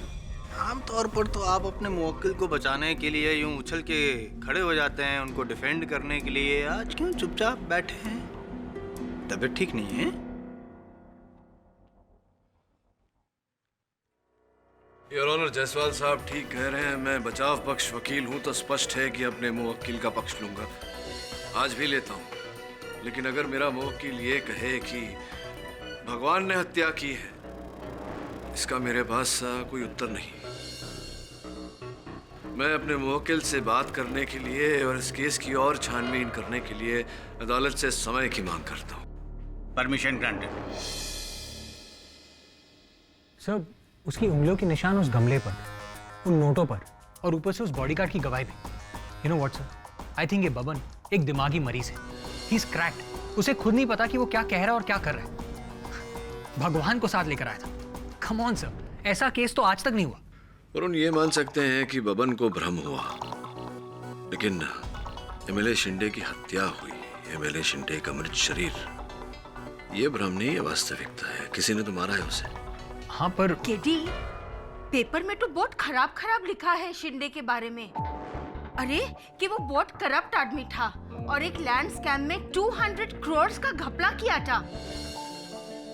आमतौर पर तो आप अपने मुवक्किल को बचाने के लिए यूं उछल के खड़े हो जाते हैं, उनको डिफेंड करने के लिए। आज क्यों चुपचाप बैठे हैं? तबीयत ठीक नहीं है? योर ऑनर, जायसवाल साहब ठीक कह रहे हैं। मैं बचाव पक्ष वकील हूं तो स्पष्ट है कि अपने मुवक्किल का पक्ष लूंगा, आज भी लेता हूं। लेकिन अगर मेरा मुवक्किल ये कहे कि भगवान ने हत्या की है, इसका मेरे पास कोई उत्तर नहीं। मैं अपने मुवक्किल से बात करने के लिए और इस केस की और छानबीन करने के लिए अदालत से समय की मांग करता हूँ। Permission granted. सर, उसकी उंगलियों के निशान उस गमले पर, उन नोटों पर, और ऊपर से उस बॉडीगार्ड की गवाही भी। You know what sir, I think ये बबन एक दिमागी मरीज है। He is cracked. उसे खुद नहीं पता कि वो क्या कह रहा है और क्या कर रहा है। भगवान को साथ लेकर आया था। कम ऑन सर, ऐसा केस तो आज तक नहीं हुआ। वरुण, ये मान सकते हैं कि बबन को भ्रम हुआ, लेकिन एमएलए शिंदे की हत्या हुई, एमएलए शिंदे का मृत शरीर, ये भ्रम नहीं है, वास्तविकता है। किसी ने तो मारा है उसे। हाँ, पर केडी, पेपर में तो बहुत खराब लिखा है शिंदे के बारे में। अरे कि वो बहुत करप्ट आदमी था और एक लैंड स्कैम में 200 करोड़ का घपला किया था।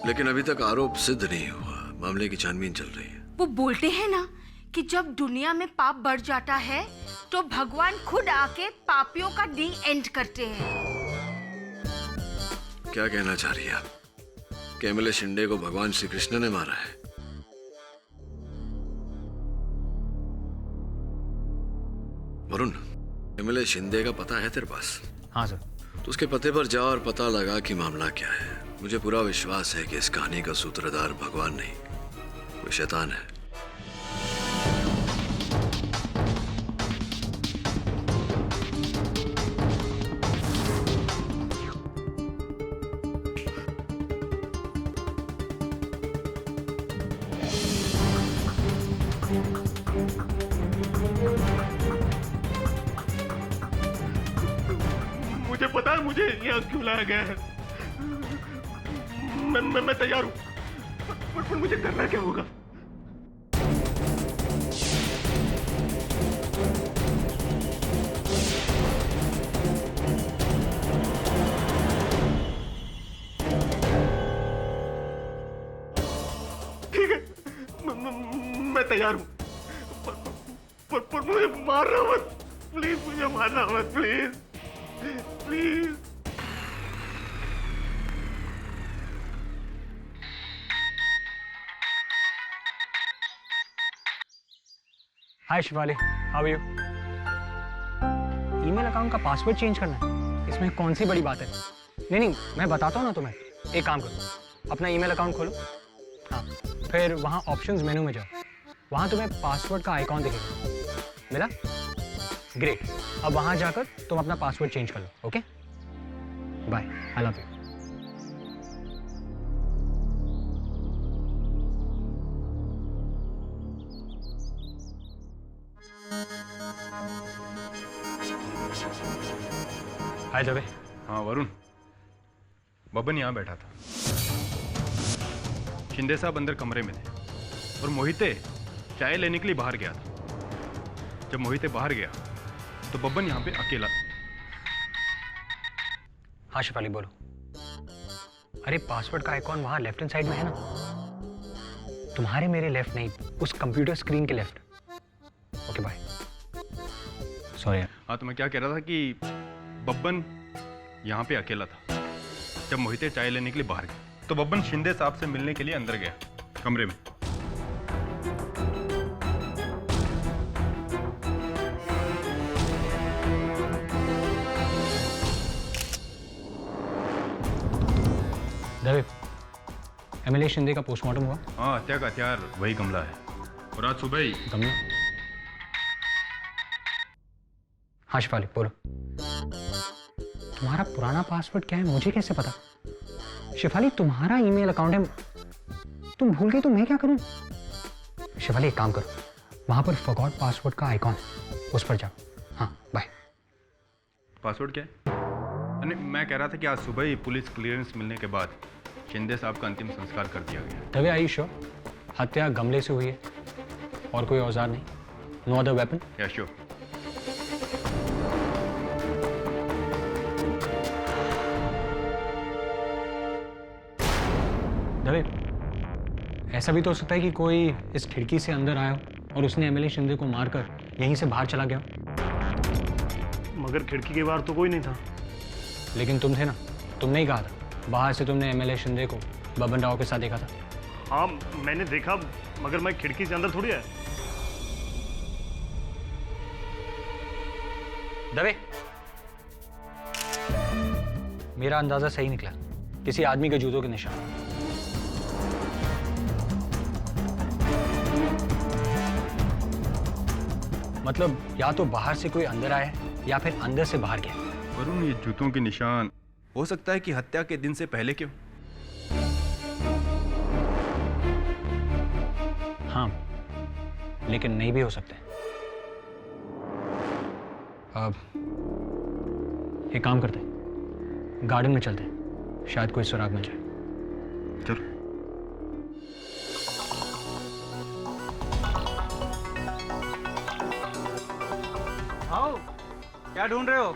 लेकिन अभी तक आरोप सिद्ध नहीं हुआ, मामले की छानबीन चल रही है। वो बोलते हैं ना कि जब दुनिया में पाप बढ़ जाता है तो भगवान खुद आके पापियों का डी एंड करते हैं। क्या कहना चाह रही है आप कि एमएलए शिंदे को भगवान श्री कृष्ण ने मारा है? वरुण, एमएलए शिंदे का पता है तेरे पास? हाँ सर। तो उसके पते पर जा और पता लगा कि मामला क्या है। मुझे पूरा विश्वास है कि इस कहानी का सूत्रधार भगवान नहीं, कोई शैतान है। मुझे पता है मुझे यहाँ क्यों लाया गया है। मैं तैयार हूँ, पर मुझे करना क्या होगा? ठीक है, मैं तैयार हूँ, पर मुझे मारना मत प्लीज, मुझे मारना मत please please. Hi Shivali, how are you? Email account का पासवर्ड चेंज करना है, इसमें कौन सी बड़ी बात है? नहीं, मैं बताता हूँ ना तुम्हें। एक काम करो, अपना ईमेल अकाउंट खोलो, हाँ, फिर वहाँ ऑप्शंस मेनू में जाओ, वहाँ तुम्हें पासवर्ड का आइकॉन दिखेगा। मिला? ग्रेट। अब वहाँ जाकर तुम अपना पासवर्ड चेंज कर लो। Okay, bye, I love you. Hi Dave. हाँ वरुण, बबन यहाँ बैठा था, शिंदे साहब अंदर कमरे में थे और मोहिते चाय लेने के लिए बाहर गया था। जब मोहिते बाहर गया तो बबन यहाँ पे अकेला। हाँ शिफाली बोलो। अरे पासवर्ड का आइकॉन वहाँ लेफ्ट हैंड साइड में है ना, तुम्हारे मेरे लेफ्ट नहीं, उस कंप्यूटर स्क्रीन के लेफ्ट। Okay bye. सॉरी। हाँ तो मैं क्या कह रहा था कि बब्बन यहाँ पे अकेला था जब मोहिते चाय लेने के लिए बाहर गया, तो बब्बन शिंदे साहब से मिलने के लिए अंदर गया कमरे में। दवे, एमएलए शिंदे का पोस्टमार्टम हुआ? हाँ, हत्या का हथियार वही गमला है और आज सुबह ही। गमला? हाँ शिफाली बोलो। तुम्हारा पुराना पासवर्ड क्या है मुझे कैसे पता? शिफाली तुम्हारा ईमेल अकाउंट है, तुम भूल गए तो मैं क्या करूं? शिफाली एक काम करो, वहां पर फॉरगॉट पासवर्ड का आइकॉन है, उस पर जाओ। हाँ बाय। पासवर्ड क्या है? मैं कह रहा था कि आज सुबह ही पुलिस क्लियरेंस मिलने के बाद शिंदे साहब का अंतिम संस्कार कर दिया गया। Dave I sure? हत्या गमले से हुई है और कोई औजार नहीं? No other weapon? या श्योर। दवे, ऐसा भी तो हो सकता है कि कोई इस खिड़की से अंदर आया हो और उसने एमएलए शिंदे को मारकर यहीं से बाहर चला गया। मगर खिड़की के बाहर तो कोई नहीं था। लेकिन तुम थे ना, तुमने ही कहा था बाहर से तुमने एमएलए शिंदे को बबन राव के साथ देखा था। हाँ मैंने देखा, मगर मैं खिड़की से अंदर थोड़ी आया। दवे, मेरा अंदाजा सही निकला, किसी आदमी के जूतों के निशान। मतलब या तो बाहर से कोई अंदर आया है या फिर अंदर से बाहर गया। वरुण, ये जूतों के निशान हो सकता है कि हत्या के दिन से पहले क्यों? हाँ, लेकिन नहीं भी हो सकते। अब एक काम करते हैं, गार्डन में चलते हैं, शायद कोई सुराग मिल जाए। चलो। आओ, क्या ढूंढ रहे हो?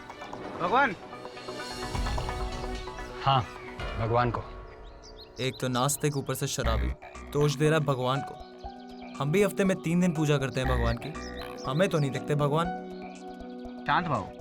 भगवान? हाँ, भगवान को। एक तो नास्तिक, ऊपर से शराबी, दोष दे रहा है भगवान को। हम भी हफ्ते में 3 दिन पूजा करते हैं भगवान की, हमें तो नहीं दिखते भगवान। शांत भाव।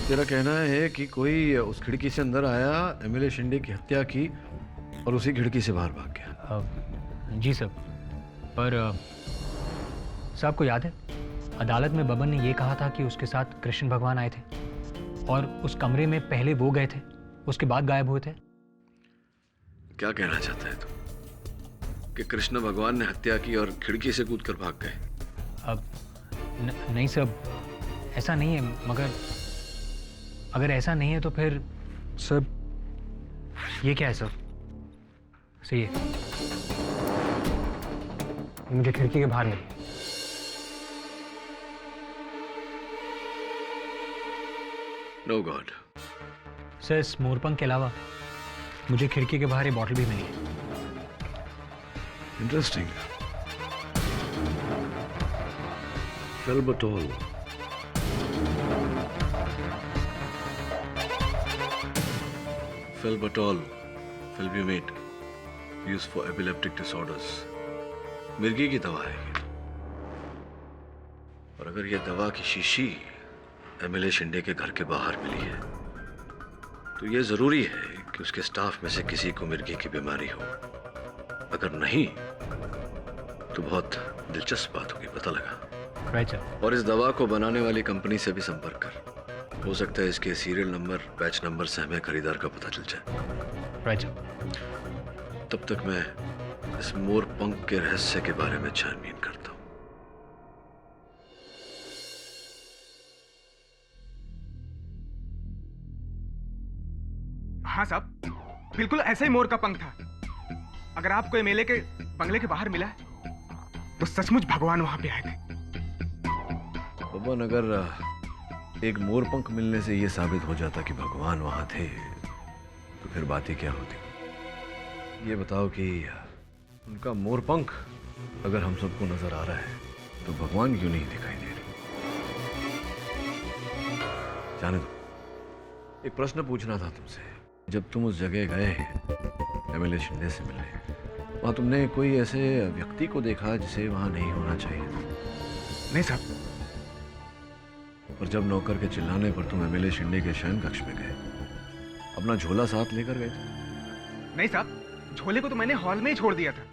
तेरा कहना है कि कोई उस खिड़की से अंदर आया, एमएलए शिंदे की हत्या की और उसी खिड़की से बाहर भाग गया? जी सर, पर सर आपको याद है अदालत में बबन ने ये कहा था कि उसके साथ कृष्ण भगवान आए थे और उस कमरे में पहले वो गए थे, उसके बाद गायब हुए थे। क्या कहना चाहता है तू कि कृष्ण भगवान ने हत्या की और खिड़की से कूदकर भाग गए? अब नहीं सर, ऐसा नहीं है, मगर अगर ऐसा नहीं है तो फिर सर ये क्या है सर? सही है, मुझे खिड़की के बाहर मिली। No God. सर इस मोरपंख के अलावा मुझे खिड़की के बाहर ये बॉटल भी मिली है। Interesting. Felbatol. Felbatol, felbamate, used for epileptic disorders. मिर्गी की दवा है ये। और अगर ये दवा की शीशी एमएलए शिंदे के घर के बाहर मिली है तो ये जरूरी है कि उसके स्टाफ में से किसी को मिर्गी की बीमारी हो। अगर नहीं तो बहुत दिलचस्प बात होगी, पता लगा। Right sir. और इस दवा को बनाने वाली कंपनी से भी संपर्क कर, हो सकता है इसके सीरियल नंबर, बैच नंबर से हमें खरीदार का पता चल जाए। Right sir. तब तक मैं इस मोरपंख के रहस्य के बारे में छानबीन करता हूं। हाँ साहब, बिल्कुल ऐसा ही मोर का पंख था। अगर आपको एमएलए के बंगले के बाहर मिला है तो सचमुच भगवान वहां पे आए थे। बबन, अगर एक मोरपंख मिलने से यह साबित हो जाता कि भगवान वहां थे तो फिर बात ही क्या होती? ये बताओ कि उनका मोरपंख अगर हम सबको नजर आ रहा है तो भगवान क्यों नहीं दिखाई दे रही? जाने दो। एक प्रश्न पूछना था तुमसे। जब तुम उस जगह गए एमएलए शिंदे से मिलने, वहां तुमने कोई ऐसे व्यक्ति को देखा जिसे वहां नहीं होना चाहिए? नहीं साहब। और जब नौकर के चिल्लाने पर तुम एमएलए शिंदे के शयन कक्ष में गए, अपना झोला साथ लेकर गए थे? नहीं साहब, झोले को तो मैंने हॉल में ही छोड़ दिया था।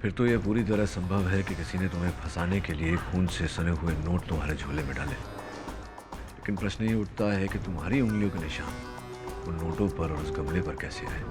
फिर तो यह पूरी तरह संभव है कि किसी ने तुम्हें फंसाने के लिए खून से सने हुए नोट तुम्हारे झोले में डाले। लेकिन प्रश्न ये उठता है कि तुम्हारी उंगलियों के निशान उन नोटों पर और उस गमले पर कैसे आए?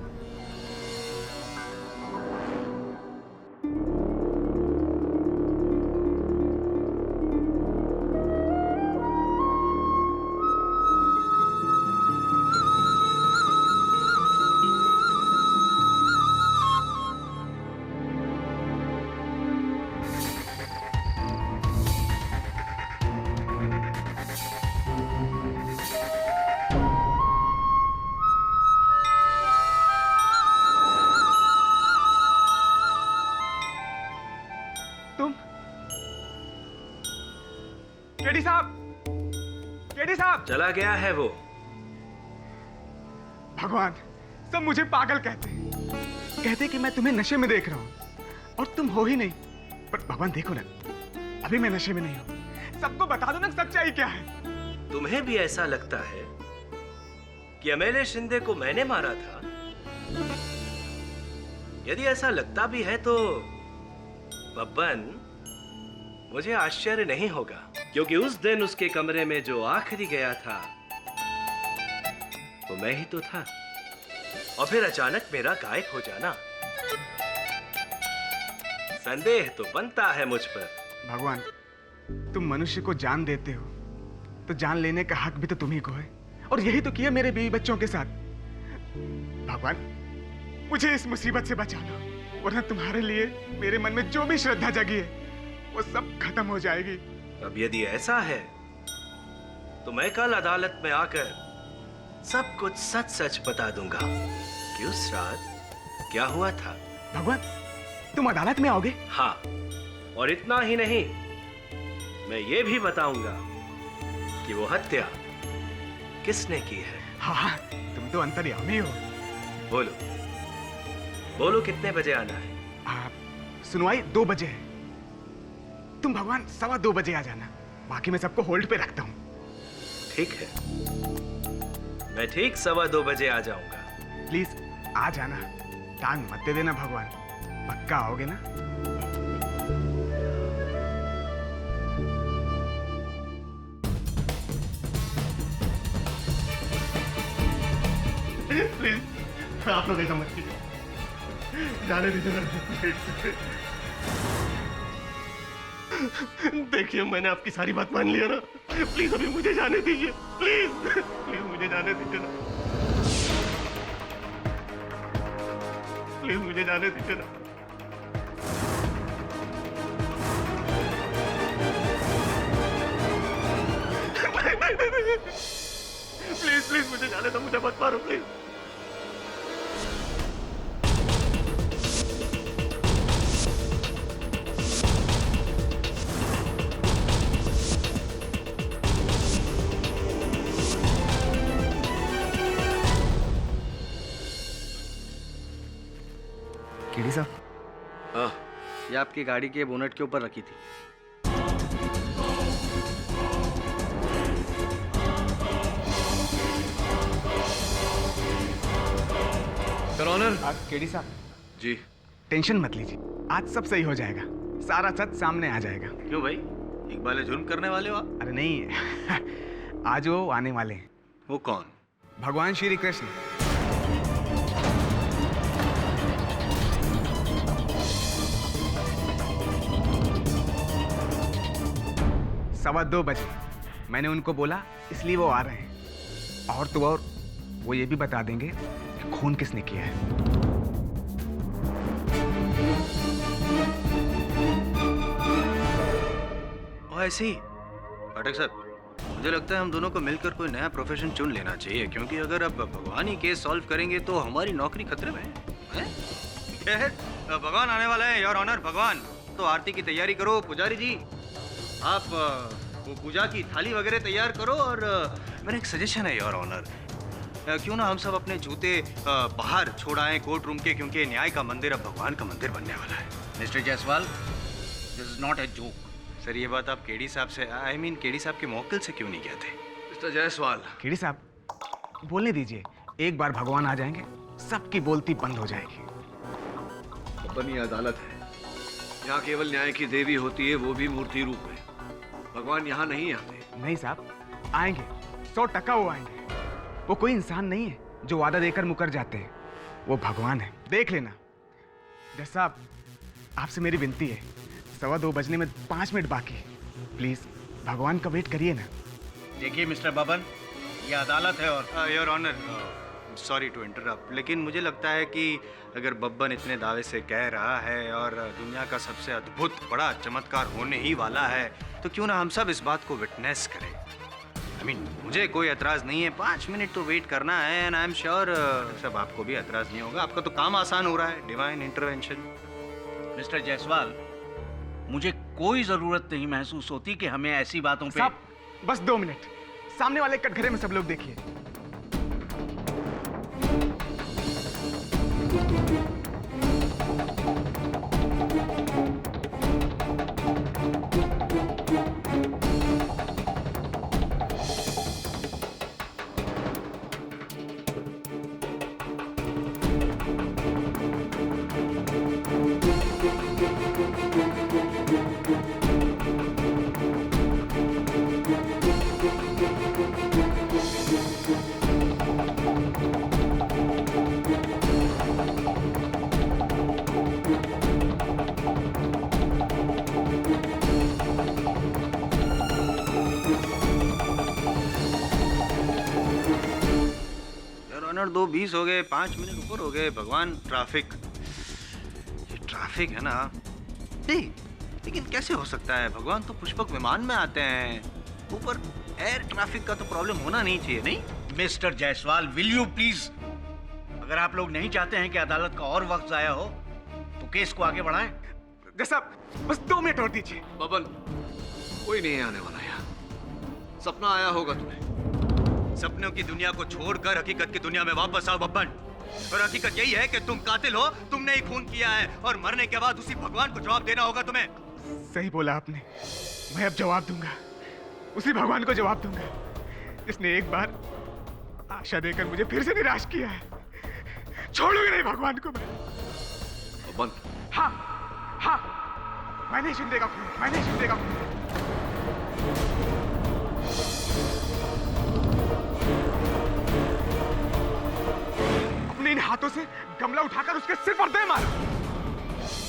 केडी साहब चला गया है वो। भगवान, सब मुझे पागल कहते कि मैं तुम्हें नशे में देख रहा हूं और तुम हो ही नहीं। पर भगवान देखो ना, अभी मैं नशे में नहीं हूं। सबको बता दो ना सच्चाई क्या है। तुम्हें भी ऐसा लगता है कि एमएलए शिंदे को मैंने मारा था? यदि ऐसा लगता भी है तो बब्बन, मुझे आश्चर्य नहीं होगा, क्योंकि उस दिन उसके कमरे में जो आखिरी गया था वो मैं ही तो था। और फिर अचानक मेरा गायब हो जाना, संदेह तो बनता है मुझ पर। भगवान, तुम मनुष्य को जान देते हो तो जान लेने का हक भी तो तुम्ही को है, और यही तो किया मेरे बीवी बच्चों के साथ। भगवान, मुझे इस मुसीबत से बचा लो, वरना तुम्हारे लिए मेरे मन में जो भी श्रद्धा जगी है वो सब खत्म हो जाएगी। अब यदि ऐसा है तो मैं कल अदालत में आकर सब कुछ सच सच बता दूंगा कि उस रात क्या हुआ था। भगवान, तुम अदालत में आओगे? हाँ, और इतना ही नहीं, मैं ये भी बताऊंगा कि वो हत्या किसने की है। हाँ, तुम तो अंतर्यामी हो। बोलो बोलो, कितने बजे आना है? सुनवाई 2 बजे है। तुम भगवान 2:15 बजे आ जाना, बाकी मैं सबको होल्ड पे रखता हूँ। ठीक है, मैं ठीक 2:15 बजे आ जाऊंगा। प्लीज आ जाना, टांग मत दे देना भगवान, पक्का आओगे ना? प्लीज आप लोग ऐसा मत कीजिए, जाने दीजिए ना। देखिए, मैंने आपकी सारी बात मान लिया ना, प्लीज अभी मुझे जाने दीजिए, प्लीज प्लीज मुझे जाने दीजिए ना, प्लीज मुझे जाने दीजिए ना। प्लीज प्लीज मुझे जाने दो, मुझे मत मारो प्लीज। केडी साहब, हाँ, ये आपकी गाड़ी के बोनट के ऊपर रखी थी। Your honour. केडी साहब जी, टेंशन मत लीजिए, आज सब सही हो जाएगा, सारा सच सामने आ जाएगा। क्यों भाई, इकबाल जुर्म करने वाले हो आप? अरे नहीं, आज वो आने वाले हैं। वो कौन? भगवान श्री कृष्ण। सवा 2 बजे मैंने उनको बोला, इसलिए वो आ रहे हैं। और तो और वो ये भी बता देंगे कि खून किसने किया है। और ऐसे ही पाठक साहब, मुझे लगता है हम दोनों को मिलकर कोई नया प्रोफेशन चुन लेना चाहिए, क्योंकि अगर अब भगवान ही केस सॉल्व करेंगे तो हमारी नौकरी खतरे में है। खैर, भगवान आने वाला है योर ऑनर। भगवान, तो आरती की तैयारी करो। पुजारी जी, आप वो पूजा की थाली वगैरह तैयार करो। और मेरा एक सजेशन है योर ऑनर, क्यों ना हम सब अपने जूते बाहर छोड़ आए कोर्ट रूम के, क्योंकि न्याय का मंदिर अब भगवान का मंदिर बनने वाला है। Mister Jaiswal, this is not a joke. Sir, ये बात आप केडी साहब से, आई मीन केडी साहब के मौकिल से क्यों नहीं कहते? मिस्टर जायसवाल। केडी साहब बोलने दीजिए, एक बार भगवान आ जाएंगे सबकी बोलती बंद हो जाएगी। बनी अदालत है, यहाँ केवल न्याय की देवी होती है, वो भी मूर्ति रूप में। भगवान यहाँ नहीं आते। नहीं साहब, आएंगे, 100% वो आएंगे। वो कोई इंसान नहीं है जो वादा देकर मुकर जाते हैं, वो भगवान है, देख लेना। जज साहब, आपसे मेरी विनती है, 2:15 बजने में 5 मिनट बाकी है, प्लीज भगवान का वेट करिए ना। देखिए मिस्टर बबन, ये अदालत है और your honour, sorry to interrupt, लेकिन मुझे लगता है कि अगर बब्बन इतने दावे से कह रहा है और दुनिया का सबसे अद्भुत बड़ा चमत्कार होने ही वाला है, तो क्यों ना हम सब इस बात को विटनेस करें। I mean, मुझे कोई एतराज नहीं है, 5 मिनट तो वेट करना है। एंड आई एम श्योर सब आपको भी एतराज नहीं होगा, आपका तो काम आसान हो रहा है, डिवाइन इंटरवेंशन। मिस्टर जायसवाल, मुझे कोई जरूरत नहीं महसूस होती कि हमें ऐसी बातों पे। साहब, बस 2 मिनट, सामने वाले कटघरे में सब लोग देखिए। ऑनर 2:20 हो गए, 5 मिनट ऊपर हो गए। भगवान, ट्रैफिक, ये ट्रैफिक है ना। नहीं, लेकिन कैसे हो सकता है? भगवान तो पुष्पक विमान में आते हैं। ऊपर एयर ट्रैफिक का तो प्रॉब्लम होना नहीं चाहिए, नहीं? Mister Jaiswal, will you please? अगर आप लोग नहीं चाहते हैं कि अदालत का और वक्त जाया हो तो केस को आगे बढ़ाएं। जैसा बस 2 मिनट और दीजिए। बबन, कोई नहीं आने वाला यहाँ। सपना आया होगा तुम्हें। सपनों की दुनिया को छोड़कर हकीकत की दुनिया में वापस आओ बब्बन। और हकीकत यही है कि तुम कातिल हो, तुमने ही खून किया है और मरने के बाद उसी भगवान को जवाब देना होगा तुम्हें। सही बोला आपने। मैं अब जवाब दूंगा, उसी भगवान को जवाब दूंगा जिसने एक बार आशा देकर मुझे फिर से निराश किया है। छोड़ूंगा नहीं भगवान को मैं। बबन। हाँ हाँ, मैंने शिंदे का खून, मैंने शिंदे का खून। अपने इन हाथों से गमला उठाकर उसके सिर पर दे मारा।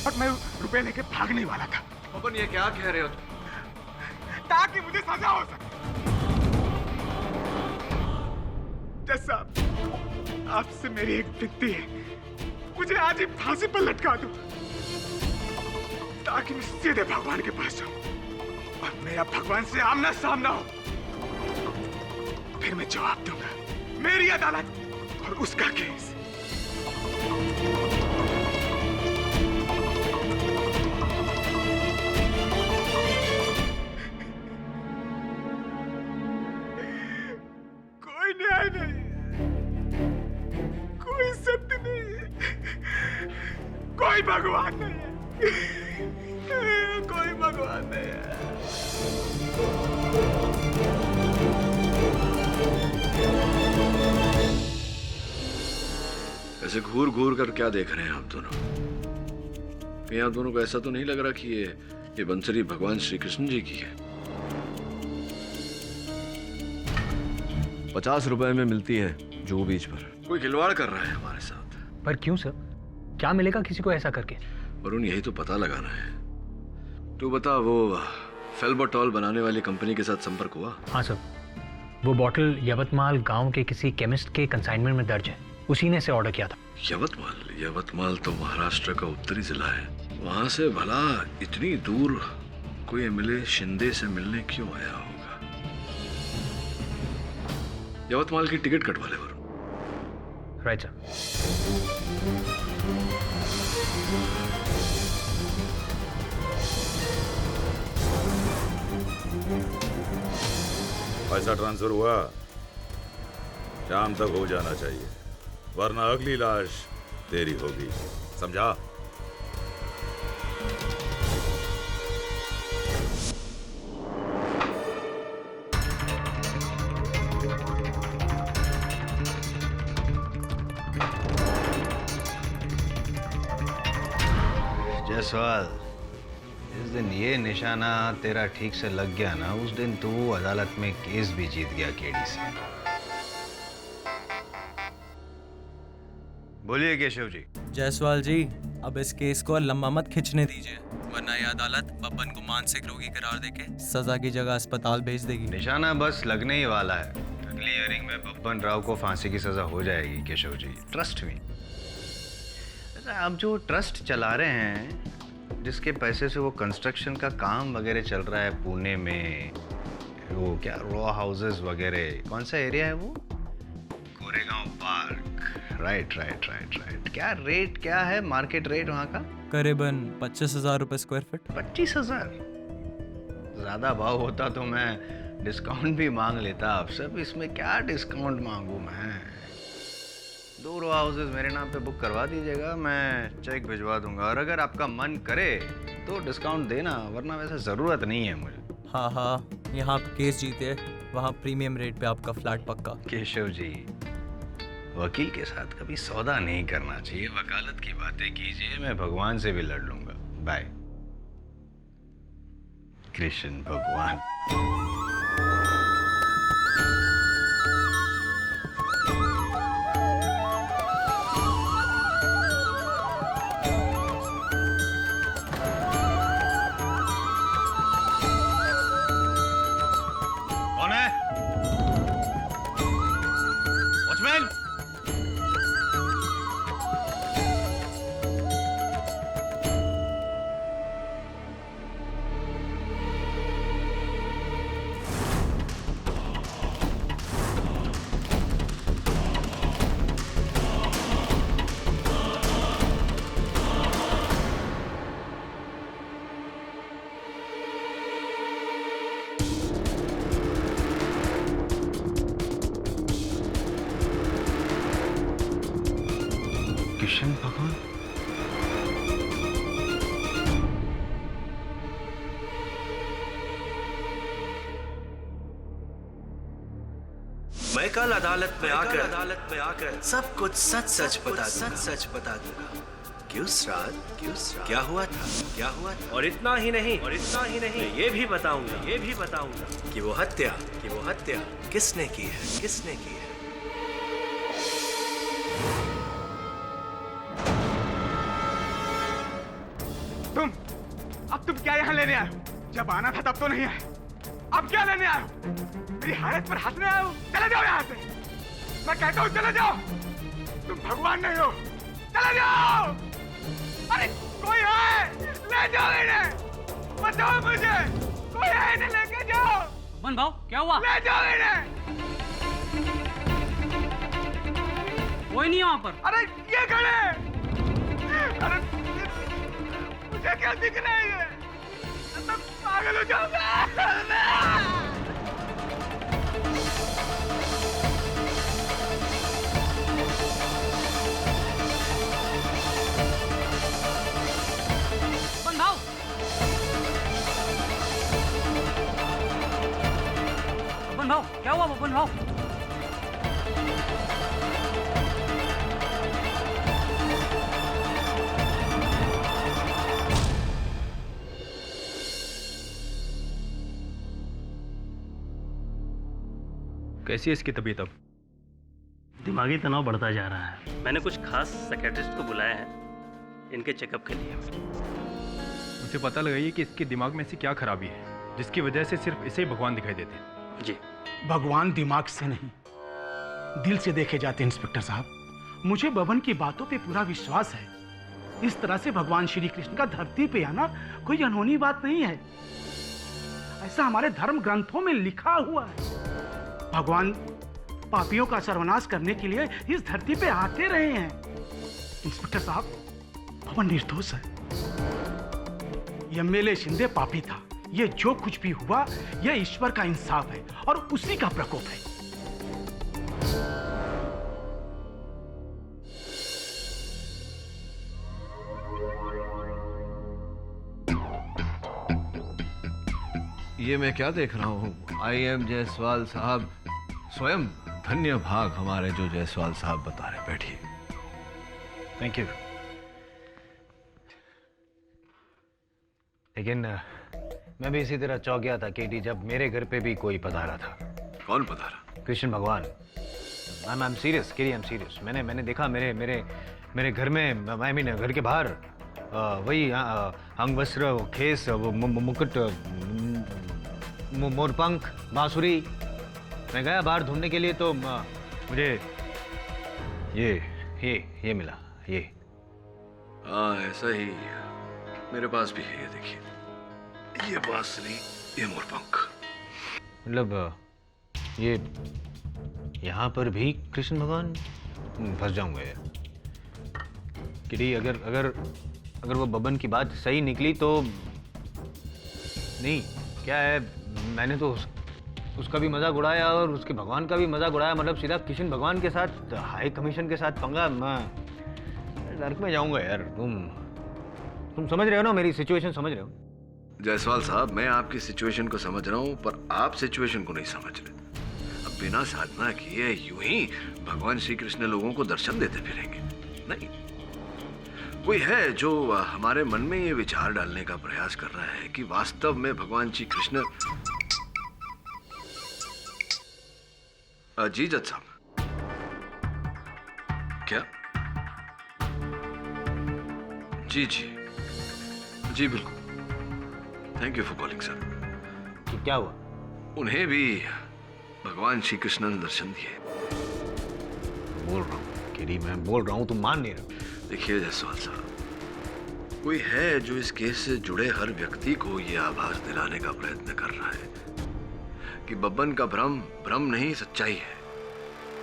और मैं रुपए लेके भागने वाला था। बबन, ये क्या कह रहे हो तुम? ताकि मुझे सजा हो सके। जज साहब, आपसे मेरी एक विनती है, मुझे आज ही फांसी पर लटका दो ताकि मैं सीधे भगवान के पास जाऊं और मेरा भगवान से आमना सामना हो। फिर मैं जवाब दूंगा। मेरी अदालत और उसका केस। कोई न्याय नहीं, कोई सत्य नहीं, कोई भगवान नहीं है, कोई भगवान नहीं है। ऐसे घूर घूर कर क्या देख रहे हैं आप दोनों? कहीं आप दोनों को ऐसा तो नहीं लग रहा कि ये बंसरी भगवान श्री कृष्ण जी की है? 50 रुपए में मिलती है जुहू बीच पर। कोई खिलवाड़ कर रहा है हमारे साथ। पर क्यों सर? क्या मिलेगा किसी को ऐसा करके? वरुण, यही तो पता लगाना है। तू बता, वो फेल्बोटॉल बनाने वाली कंपनी के साथ संपर्क हुआ? हाँ सर, वो बॉटल यवतमाल गांव के किसी केमिस्ट के कंसाइनमेंट में दर्ज है। उसी ने से ऑर्डर किया था। यवतमाल तो महाराष्ट्र का उत्तरी जिला है। वहां से भला इतनी दूर कोई एमएलए शिंदे से मिलने क्यों आया होगा? यवतमाल की टिकट कटवा ले वरुण। Right sir. पैसा ट्रांसफर हुआ? शाम तक हो जाना चाहिए, वरना अगली लाश तेरी होगी, समझा? जायसवाल, जिस दिन ये निशाना तेरा ठीक से लग गया ना, उस दिन तू अदालत में केस भी जीत गया केडी से। बोलिए केशव जी। जायसवाल जी, अब इस केस को लंबा मत खींचने दीजिए, वरना ये अदालत बब्बन को मानसिक रोगी करार देके सजा की जगह अस्पताल भेज देगी। निशाना बस लगने ही वाला है। अगली हियरिंग में बब्बन राव को फांसी की सजा हो जाएगी केशव जी, ट्रस्ट में। आप जो ट्रस्ट चला रहे हैं, जिसके पैसे से वो कंस्ट्रक्शन का काम वगैरह चल रहा है पुणे में, वो क्या रॉ हाउसेस वगैरह, कौन सा एरिया है वो? कोरेगांव पार्क। राइट। क्या रेट क्या है, मार्केट रेट वहाँ का? करीबन 25,000 रुपए स्क्वायर फीट। 25,000? ज्यादा भाव होता तो मैं डिस्काउंट भी मांग लेता आपसे। अब इसमें क्या डिस्काउंट मांगू मैं? 2 रो हाउसेस मेरे नाम पे बुक करवा दीजिएगा, मैं चेक भिजवा दूंगा। और अगर आपका मन करे तो डिस्काउंट देना, वरना वैसे जरूरत नहीं है मुझे। हाँ, यहाँ आप केस जीते, वहाँ प्रीमियम रेट पे आपका फ्लैट पक्का। केशव जी, वकील के साथ कभी सौदा नहीं करना चाहिए। वकालत की बातें कीजिए, मैं भगवान से भी लड़ लूंगा। बाय। कृष्ण भगवान। कौन है? वॉचमैन। किशन भगवान? मैं कल अदालत में आकर सब कुछ सच बता दूंगा। क्यों श्राद्ध? क्या हुआ था? और इतना ही नहीं मैं ये भी बताऊंगा कि वो हत्या किसने की है। तुम क्या यहाँ लेने आए हो? जब आना था तब तो नहीं आए, अब क्या लेने आए हो? मेरी हालत पर हंसने आए हो? चले जाओ यहाँ से। मैं कहता हूँ चले जाओ। तुम भगवान नहीं हो, चले जाओ। अरे कोई है, ले जाओ इन्हें, बचाओ मुझे। कोई है, इन्हें लेके जाओ। बन भाव, क्या हुआ? ले जाओ इन्हें। कोई नहीं है वहाँ पर। अरे ये खड़े। अरे मुझे क्या दिख रहा है ये? मैं पागल हो जाऊंगा। बबन भाव, क्या हुआ बबन भाव? कैसी है इसकी तबीयत अब? दिमागी तनाव बढ़ता जा रहा है। मैंने कुछ खास साइकियाट्रिस्ट को बुलाया है इनके चेकअप के लिए। मुझे पता लगाइए कि इसके दिमाग में ऐसी क्या खराबी है जिसकी वजह से सिर्फ इसे ही भगवान दिखाई देते हैं। जी। भगवान दिमाग से नहीं, दिल से देखे जाते हैं इंस्पेक्टर साहब। मुझे बबन की बातों पे पूरा विश्वास है। इस तरह से भगवान श्री कृष्ण का धरती पे आना कोई अनहोनी बात नहीं है। ऐसा हमारे धर्म ग्रंथों में लिखा हुआ है। भगवान पापियों का सर्वनाश करने के लिए इस धरती पे आते रहे हैं। इंस्पेक्टर साहब, बबन निर्दोष है। एमएलए शिंदे पापी था। ये जो कुछ भी हुआ, ये ईश्वर का इंसाफ है और उसी का प्रकोप है। ये मैं क्या देख रहा हूँ? IM जायसवाल साहब स्वयं। धन्य भाग हमारे जो जायसवाल साहब बता रहे। बैठिए। Thank you. लेकिन मैं भी इसी तरह चौंक गया था केटी, जब मेरे घर पे भी कोई पधारा था। कौन पधारा? कृष्ण भगवान। I am serious Katie, I am serious. मैंने देखा मेरे घर में, आई मीन घर के बाहर वही अंग वस्त्र, वो खेस, वो मुकुट, मोरपंख, बांसुरी। मैं गया बाहर ढूंढने के लिए तो मुझे ये मिला। ये हाँ, ऐसा ही मेरे पास भी है। ये देखिए, ये बांसुरी, ये मोरपंख। मतलब ये यहाँ पर भी कृष्ण भगवान? फंस जाऊंगा यार। किटी, अगर वो बबन की बात सही निकली तो नहीं, क्या है, मैंने तो उसका भी मजाक उड़ाया और उसके भगवान का भी मजाक उड़ाया। मतलब सीधा कृष्ण भगवान के साथ, हाई कमीशन के साथ पंगा। मैं नर्क में जाऊंगा यार। तुम समझ रहे हो ना, मेरी सिचुएशन समझ रहे हो? जायसवाल साहब, मैं आपकी सिचुएशन को समझ रहा हूँ, पर आप सिचुएशन को नहीं समझ रहे। अब बिना साधना किए यूं ही भगवान श्री कृष्ण लोगों को दर्शन देते फिरेंगे? नहीं। कोई है जो हमारे मन में ये विचार डालने का प्रयास कर रहा है कि वास्तव में भगवान श्री कृष्ण। जी जज साहब। क्या? जी बिल्कुल। Thank you for calling sir. क्या हुआ? उन्हें भी भगवान श्री कृष्ण ने दर्शन दिए। बोल रहा हूँ केडी, मैं बोल रहा हूँ, तुम मान नहीं रहे। देखिए जायसवाल साहब, कोई है जो इस केस से जुड़े हर व्यक्ति को यह आभास दिलाने का प्रयत्न कर रहा है कि बब्बन का भ्रम नहीं, सच्चाई है।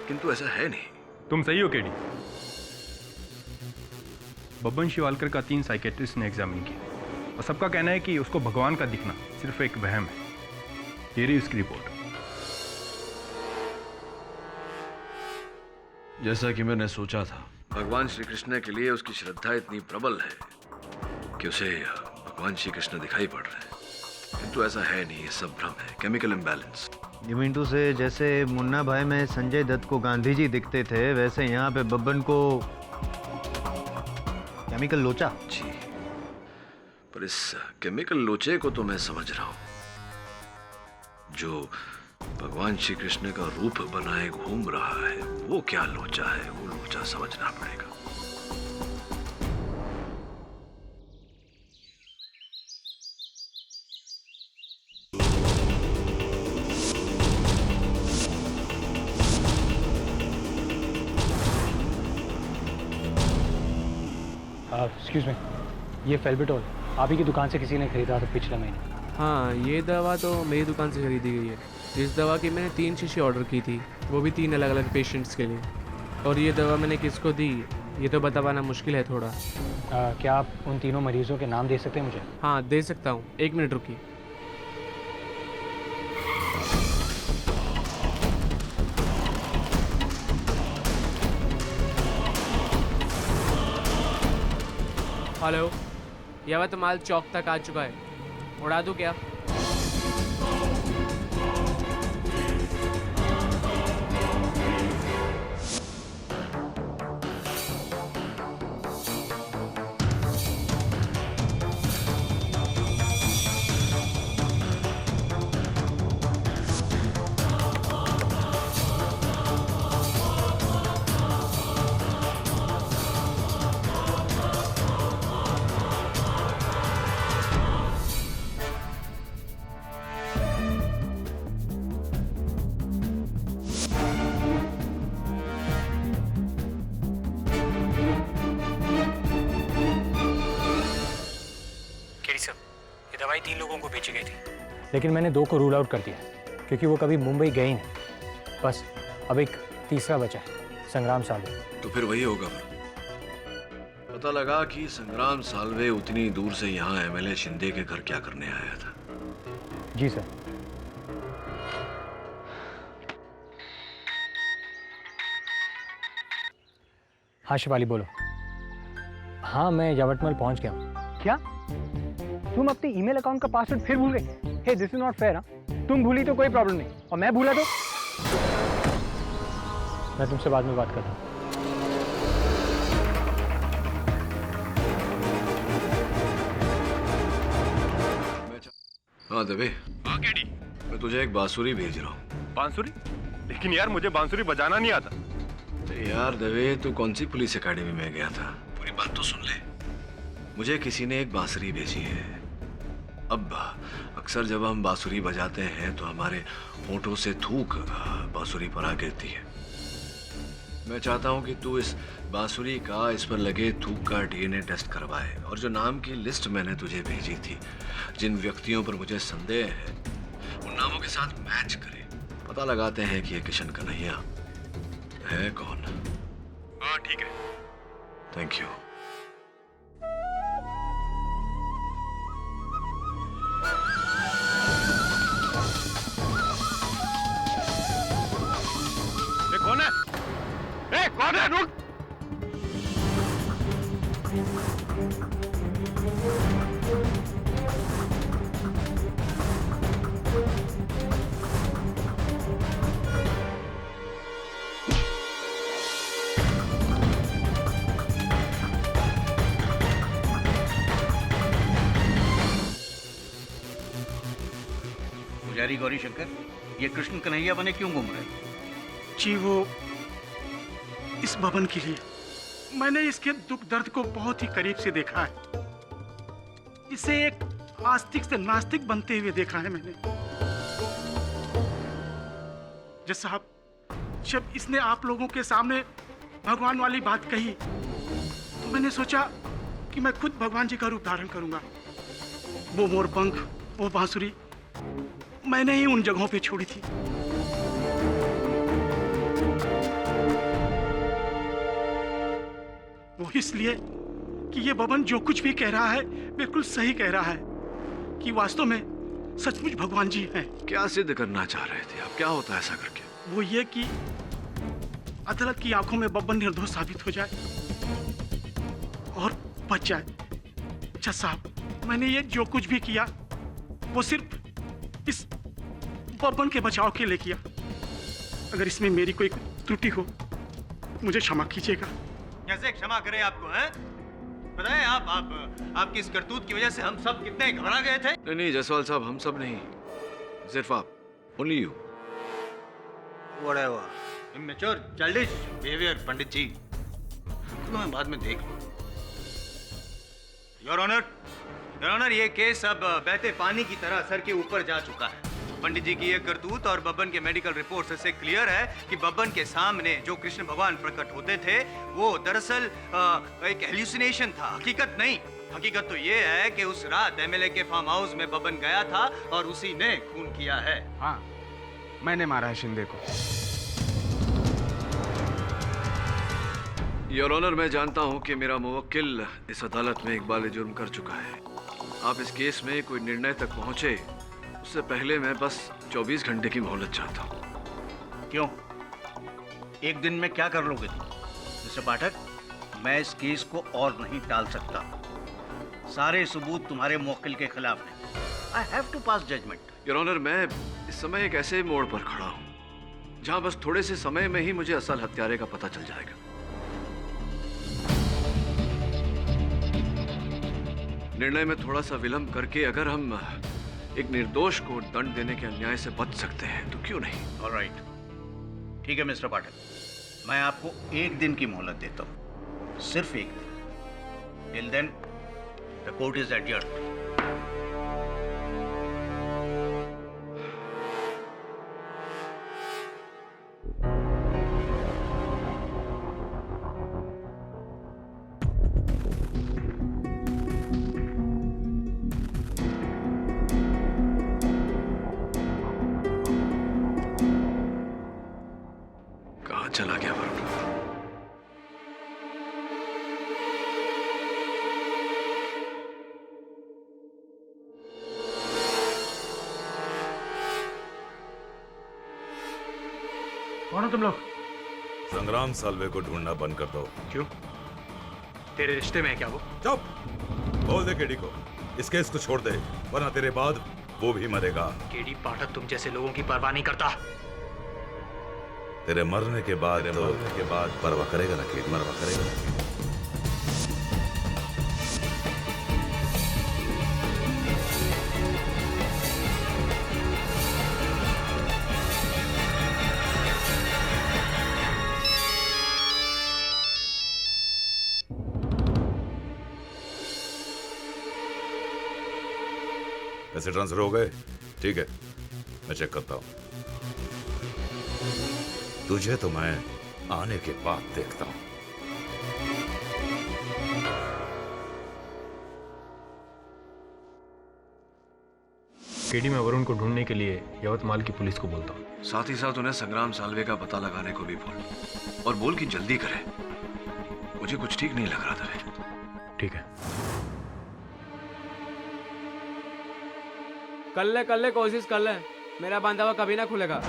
किंतु ऐसा है नहीं। तुम सही हो केडी। बब्बन शिवालकर का 3 साइकेट्रिस्ट ने एग्जामिन किया और सबका कहना है कि उसको भगवान का दिखना सिर्फ एक वहम है। ये रही उसकी रिपोर्ट। जैसा कि मैंने सोचा था, भगवान श्री कृष्ण के लिए उसकी श्रद्धा इतनी प्रबल है कि उसे भगवान श्री कृष्ण दिखाई पड़ रहे हैं, किंतु ऐसा है नहीं, ये सब भ्रम है, केमिकल इम्बैलेंस। ये मिंटू से जैसे मुन्ना भाई में संजय दत्त को गांधी जी दिखते थे, वैसे यहाँ पे बब्बन को केमिकल लोचा। जी, पर इस केमिकल लोचे को तो मैं समझ रहा हूँ। जो भगवान श्री कृष्ण का रूप बनाए घूम रहा है, वो क्या लोचा है, वो लोचा समझना पड़ेगा। एक्सक्यूज मी, ये फेल्बिटोल आप ही की दुकान से किसी ने खरीदा था पिछले महीने। हाँ, ये दवा तो मेरी दुकान से खरीदी गई है। इस दवा की मैंने 3 शीशी ऑर्डर की थी, वो भी 3 अलग अलग पेशेंट्स के लिए। और ये दवा मैंने किसको दी ये तो बता पाना मुश्किल है थोड़ा। क्या आप उन तीनों मरीजों के नाम दे सकते हैं मुझे? हाँ, दे सकता हूँ, 1 मिनट रुकी। हेलो, यवतमाल चौक तक आ चुका है, उड़ा दूँ क्या? दवाई 3 लोगों को बेची गई थी, लेकिन मैंने 2 को रूल आउट कर दिया क्योंकि वो कभी मुंबई गए ही नहीं। बस अब एक तीसरा बचा है, संग्राम साल्वे। तो फिर वही होगा। पता लगा कि संग्राम साल्वे उतनी दूर से यहाँ एमएलए शिंदे के घर क्या करने आया था। जी सर। हाँ शिवाली बोलो। हाँ, मैं यवतमाल पहुंच गया हूँ। क्या तुम अपने ईमेल अकाउंट का पासवर्ड फिर भूल गए? हे, दिस इज नॉट फेयर। तुम भूली तो कोई प्रॉब्लम नहीं, और मैं भूला तो मैं तुमसे बाद में बात करता हूँ। हाँ दबे। हाँ केडी, मैं तुझे एक बांसुरी भेज रहा हूँ। बांसुरी? लेकिन यार मुझे बांसुरी बजाना नहीं आता। यार दबे, तू कौन सी पुलिस एकेडमी में गया था? पूरी बात तो सुन ले। मुझे किसी ने एक बांसुरी भेजी है। अब अक्सर जब हम बांसुरी बजाते हैं तो हमारे होंठों से थूक बांसुरी पर आ गिरती है। मैं चाहता हूं कि तू इस बांसुरी का इस पर लगे थूक का डीएनए टेस्ट करवाए, और जो नाम की लिस्ट मैंने तुझे भेजी थी, जिन व्यक्तियों पर मुझे संदेह है, उन नामों के साथ मैच करे। पता लगाते हैं कि ये किशन कन्हैया है कौन। हाँ ठीक है। Thank you. कौन है? ए, कौन है? रुक! पुजारी गौरी शंकर, ये कृष्ण कन्हैया बने क्यों घूम रहे? जी वो इस भवन के लिए। मैंने इसके दुख दर्द को बहुत ही करीब से देखा है। इसे एक आस्तिक से नास्तिक बनते हुए देखा है मैंने। जज साहब, जब इसने आप लोगों के सामने भगवान वाली बात कही तो मैंने सोचा कि मैं खुद भगवान जी का रूप धारण करूंगा। वो मोरपंख, वो बांसुरी मैंने ही उन जगहों पे छोड़ी थी। वो इसलिए कि ये बबन जो कुछ भी कह रहा है बिल्कुल सही कह रहा है कि वास्तव में सचमुच भगवान जी हैं। क्या सिद्ध करना चाह रहे थे आप? क्या होता है ऐसा करके? वो ये कि अदालत की आंखों में बब्बन निर्दोष साबित हो जाए और बच जाए। जज साहब, मैंने ये जो कुछ भी किया वो सिर्फ इस बब्बन के बचाव के लिए किया। अगर इसमें मेरी कोई त्रुटि हो मुझे क्षमा कीजिएगा। कैसे क्षमा करें आपको, हैं? पता है आपकी इस करतूत की वजह से हम सब कितने घबरा गए थे। नहीं नहीं जायसवाल साहब, हम सब नहीं, सिर्फ आप, only you. Whatever. Immature, childish behavior, पंडित जी। तो मैं बाद में देख लूँ। योर ऑनर, ये केस अब बहते पानी की तरह सर के ऊपर जा चुका है। पंडित जी की ये करतूत और बब्बन के मेडिकल रिपोर्ट से क्लियर है कि बब्बन के सामने जो कृष्ण भगवान प्रकट होते थे वो दरअसल एक हेल्यूसिनेशन था, हकीकत नहीं। हकीकत तो ये है कि उस रात एमएलए के फार्म हाउस में बब्बन गया था और उसी ने खून किया है। हाँ, मैंने मारा है शिंदे को। योर ऑनर, मैं जानता हूं कि मेरा मुवक्किल इस अदालत में इकबाल जुर्म कर चुका है। आप इस केस में कोई निर्णय तक पहुंचे उससे पहले मैं बस 24 घंटे की मोहलत चाहता हूं। क्यों? एक दिन में क्या कर लोगे तुम? मिस्टर पाठक, मैं इस केस को और नहीं टाल सकता। सारे सबूत तुम्हारे मुवक्किल के खिलाफ हैं। I have to pass judgement. Your honour, मैं इस समय एक ऐसे मोड़ पर खड़ा हूं जहां बस थोड़े से समय में ही मुझे असल हत्यारे का पता चल जाएगा। निर्णय में थोड़ा सा विलंब करके अगर हम एक निर्दोष को दंड देने के अन्याय से बच सकते हैं तो क्यों नहीं? ऑलराइट, ठीक है मिस्टर पाठक, मैं आपको एक दिन की मोहलत देता हूं, सिर्फ एक दिन। Till then the court is adjourned. चला गया वरुण? कौन हो तुम लोग? संग्राम साल्वे को ढूंढना बंद कर दो। क्यों? तेरे रिश्ते में है क्या वो? चुप! बोल दे केडी को इस केस को छोड़ दे, वरना तेरे बाद वो भी मरेगा। केडी पाठक तुम जैसे लोगों की परवाह नहीं करता। तेरे मरने के बाद परवाह करेगा ना केडी, परवाह करेगा। पैसे ट्रांसफर हो गए? ठीक है, मैं चेक करता हूं। तुझे तो मैं आने के बाद देखता हूं। केडी, मैं वरुण को ढूंढने के लिए यवतमाल की पुलिस को बोलता हूं। साथ ही साथ उन्हें संग्राम साल्वे का पता लगाने को भी बोल, और बोल कि जल्दी करें। मुझे कुछ ठीक नहीं लग रहा था रे। ठीक है। कर ले कोशिश कर ले, मेरा बांधा हुआ कभी ना खुलेगा।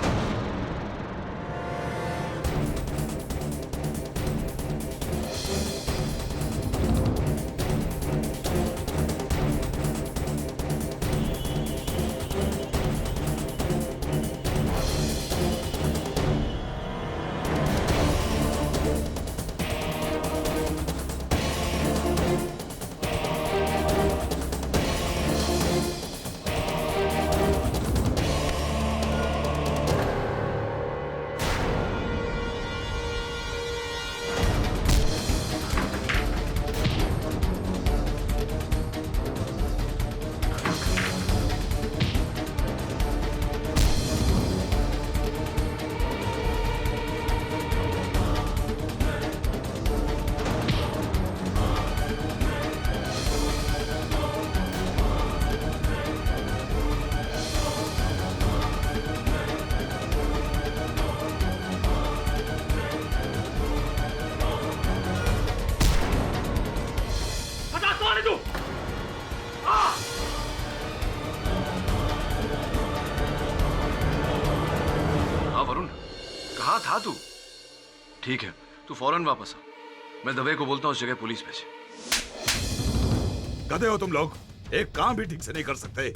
था तू? ठीक है, तू फौरन वापस आ। मैं दवे को बोलता हूँ उस जगह पुलिस भेजे। गधे हो तुम लोग, एक काम भी ठीक से नहीं कर सकते।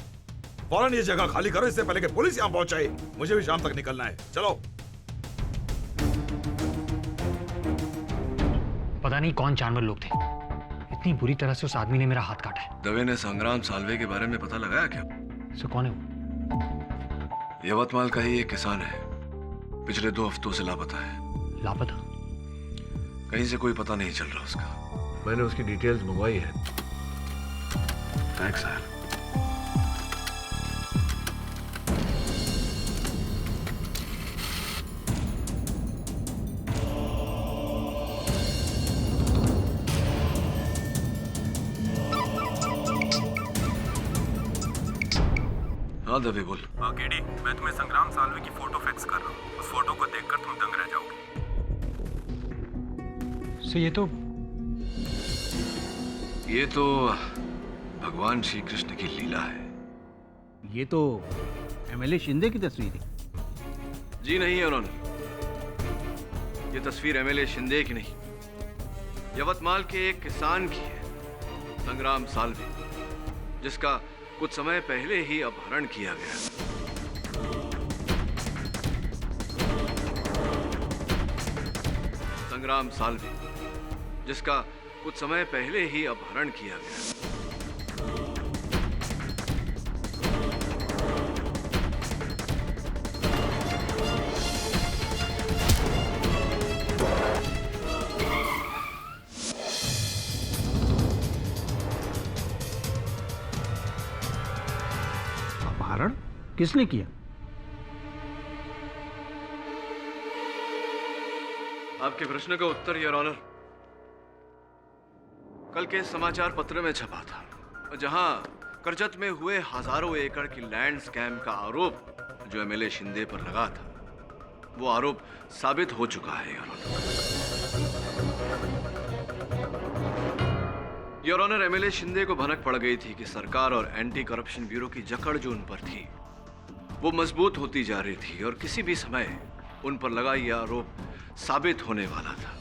फौरन ये जगह खाली करो, इससे पहले कि पुलिस यहाँ पहुंचे। मुझे भी शाम तक निकलना है, चलो। पता नहीं कौन जानवर लोग थे, इतनी बुरी तरह से उस आदमी ने मेरा हाथ काटा है। दवे ने संग्राम साल्वे के बारे में पता लगाया क्या? सो कौन है वो? यवतमाल का ही एक किसान है, पिछले 2 हफ्तों से लापता है। लापता? कहीं से कोई पता नहीं चल रहा उसका। मैंने उसकी डिटेल्स मंगवाई है। थैंक्स यार। हाँ दवे बोल। केडी, मैं तुम्हें संग्राम साल्वे की फोटो फैक्स कर रहा हूँ। उस फोटो को देखकर तुम दंग रह जाओगे। सो ये तो भगवान श्री कृष्ण की लीला है। ये तो एमएलए शिंदे की तस्वीर है। जी नहीं उन्होंने, ये तस्वीर एमएलए शिंदे की नहीं, यवतमाल के एक किसान की है, संग्राम साल्वे, जिसका कुछ समय पहले ही अपहरण किया गया। संग्राम साल्वे, जिसका कुछ समय पहले ही अपहरण किया गया। अपहरण किसने किया? आपके प्रश्न का उत्तर योर ऑनर कल के समाचार पत्र में छपा था, जहां करजत में हुए हजारों एकड़ की लैंड स्कैम का आरोप जो एमएलए शिंदे पर लगा था, वो आरोप साबित हो चुका है योर ऑनर। एमएलए शिंदे को भनक पड़ गई थी कि सरकार और एंटी करप्शन ब्यूरो की जकड़ जो उन पर थी वो मजबूत होती जा रही थी और किसी भी समय उन पर लगा यह आरोप साबित होने वाला था।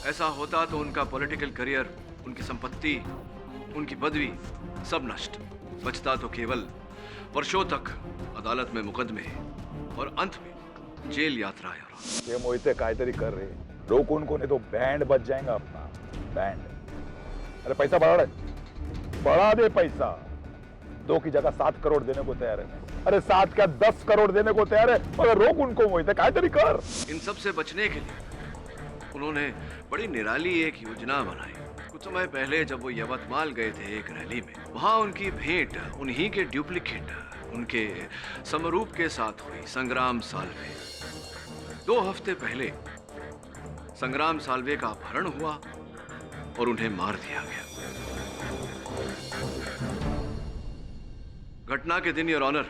ऐसा होता तो उनका पॉलिटिकल करियर, उनकी संपत्ति, उनकी पदवी सब नष्ट, बचता तो केवल वर्षों तक अदालत में मुकदमे और अंत में जेल यात्रा। ये मोहिते कायतरी कर रहे, रोक उनको, नहीं तो बैंड बच जाएगा अपना बैंड। अरे पैसा बढ़ा दे पैसा। 2 की जगह 7 करोड़ देने को तैयार है। अरे 7 क्या 10 करोड़ देने को तैयार है, मगर रोक उनको मोहिते कायतरी कर। इन सब से बचने के लिए उन्होंने बड़ी निराली एक योजना बनाई। कुछ समय पहले जब वो यवतमाल गए थे एक रैली में, वहां उनकी भेंट उन्हीं के डुप्लीकेट, उनके समरूप के साथ हुई, संग्राम साल्वे। 2 हफ्ते पहले संग्राम साल्वे का अपहरण हुआ और उन्हें मार दिया गया। घटना के दिन योर ऑनर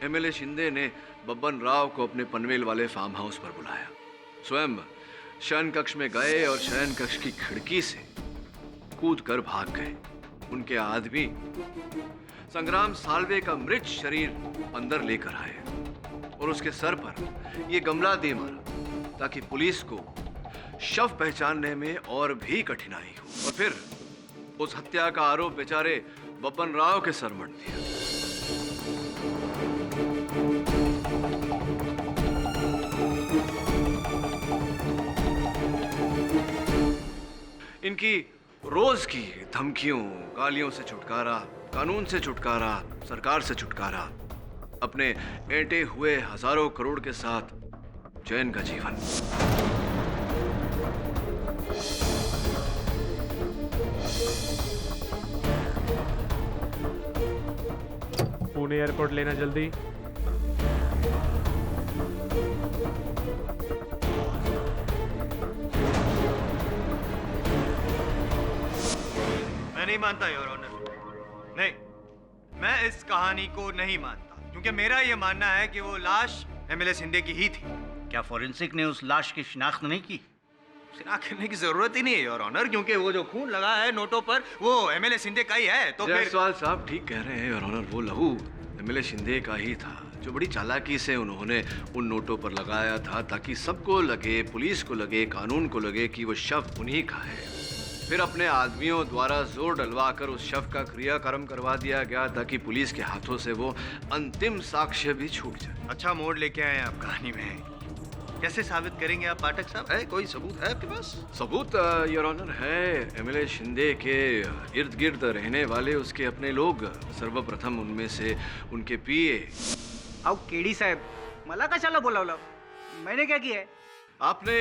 एमएलए शिंदे ने बब्बन राव को अपने पनवेल वाले फार्म हाउस पर बुलाया। स्वयं शयन कक्ष में गए और शयन कक्ष की खिड़की से कूद कर भाग गए। उनके आदमी संग्राम साल्वे का मृत शरीर अंदर लेकर आए और उसके सर पर यह गमला दे मारा ताकि पुलिस को शव पहचानने में और भी कठिनाई हो। और फिर उस हत्या का आरोप बेचारे बब्बन राव के सर मढ़ दिया। इनकी रोज की धमकियों, गालियों से छुटकारा, कानून से छुटकारा, सरकार से छुटकारा, अपने ऐंठे हुए हजारों करोड़ के साथ चैन का जीवन। पुणे एयरपोर्ट लेना जल्दी। मैं नहीं मानता योर ऑनर, नहीं, मैं इस कहानी को नहीं मानता, क्योंकि मेरा यह मानना है कि वो लाश एमएलए शिंदे की ही थी। क्या फॉरेंसिक ने उस लाश की शिनाख्त नहीं की? शिनाख्त करने की जरूरत ही नहीं है योर ऑनर, क्योंकि वो जो खून लगा है नोटों पर वो एमएलए शिंदे का ही है। तो फिर जायसवाल साहब ठीक कह रहे हैं योर ऑनर, वो लहू एमएलए शिंदे का ही था, जो बड़ी चालाकी से उन्होंने उन नोटों पर लगाया था ताकि सबको लगे, पुलिस को लगे, कानून को लगे कि वो शव उन्हीं का है। फिर अपने आदमियों द्वारा जोर डलवाकर उस शव का क्रियाक्रम करवा दिया गया ताकि पुलिस के हाथों से वो अंतिम साक्ष्य भी छूट जाए। अच्छा मोड़ लेके आए आप कहानी में। कैसे साबित करेंगे आप पाठक साहब? है कोई सबूत है आपके पास? सबूत योर ऑनर है। एमएलए शिंदे के इर्द गिर्द रहने वाले उसके अपने लोग, सर्वप्रथम उनमें से उनके पीए। आओ केडी साहेब, मला कशाला बोलावलं? मैंने क्या किया है? आपने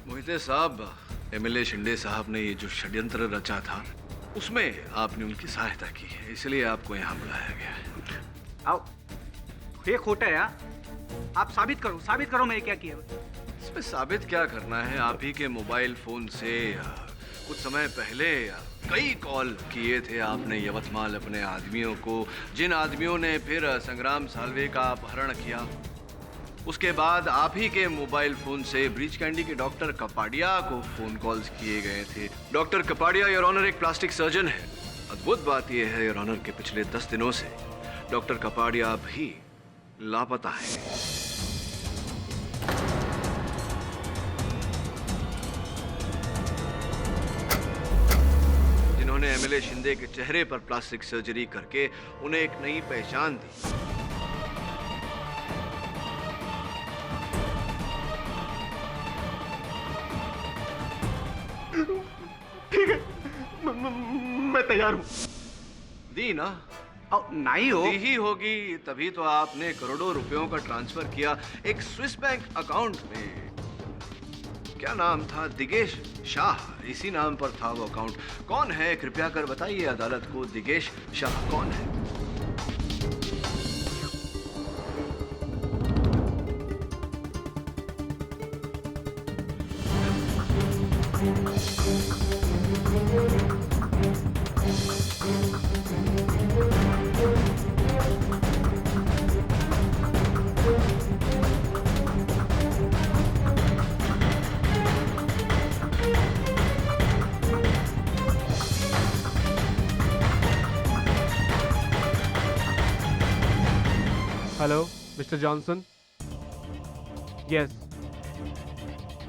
मोहिते साहब, एमएलए शिंदे साहब ने ये जो षड्यंत्र रचा था उसमें आपने उनकी सहायता की है, इसलिए आपको यहाँ बुलाया गया है। आओ, ये खोटा है यार। आप साबित करो मैंने क्या किया। इसमें साबित क्या करना है? आप ही के मोबाइल फोन से कुछ समय पहले कई कॉल किए थे आपने यवतमाल अपने आदमियों को, जिन आदमियों ने फिर संग्राम साल्वे का अपहरण किया। उसके बाद आप ही के मोबाइल फोन से ब्रीच कैंडी के डॉक्टर कपाड़िया को फोन कॉल्स किए गए थे। डॉक्टर कपाड़िया योर ऑनर एक प्लास्टिक सर्जन है। अद्भुत बात यह है योर ऑनर के पिछले 10 दिनों से डॉक्टर कपाड़िया भी लापता है। जिन्होंने एमएलए शिंदे के चेहरे पर प्लास्टिक सर्जरी करके उन्हें एक नई पहचान दी। ठीक है, मैं तैयार हूँ। दी ना? नहीं हो। दी ही होगी, तभी तो आपने करोड़ों रुपयों का ट्रांसफर किया एक स्विस बैंक अकाउंट में। क्या नाम था? दिगेश शाह, इसी नाम पर था वो अकाउंट। कौन है कृपया कर बताइए अदालत को, दिगेश शाह कौन है? Hello, Mr. Johnson. Yes,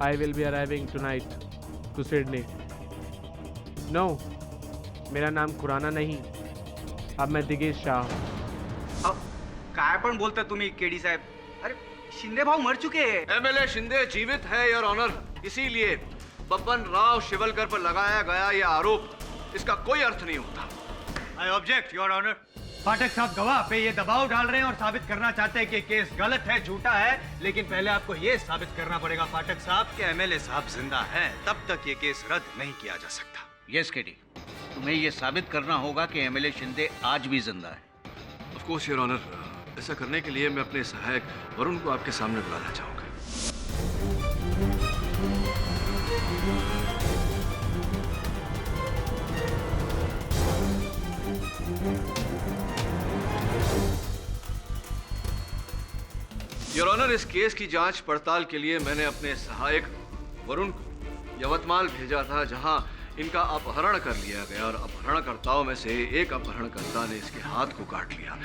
I will be arriving tonight to Sydney. No, मेरा नाम खुराना नहीं, अब मैं दिगेश शाह। काय पण बोलता तुम्ही केडी साहेब? अरे शिंदे भाऊ मर चुके हैं। एमएलए शिंदे जीवित है योर ऑनर, इसीलिए बब्बन राव शिवलकर पर लगाया गया यह आरोप, इसका कोई अर्थ नहीं होता। I object your honour. Pathak साहब गवाह पे ये दबाव डाल रहे हैं और साबित करना चाहते हैं कि केस गलत है, झूठा है, लेकिन पहले आपको ये साबित करना पड़ेगा पाठक साहब कि एमएलए साहब जिंदा हैं, तब तक ये केस रद्द नहीं किया जा सकता। यस केडी, तुम्हें ये साबित करना होगा कि एमएलए शिंदे आज भी जिंदा है। ऑफ कोर्स योर ऑनर, ऐसा करने के लिए मैं अपने सहायक वरुण को आपके सामने बुलाना चाहूंगा। योर ऑनर, इस केस की जांच पड़ताल के लिए मैंने अपने सहायक वरुण को यवतमाल भेजा था, जहां इनका अपहरण कर लिया गया और अपहरणकर्ताओं में से एक अपहरणकर्ता ने इसके हाथ को काट लिया।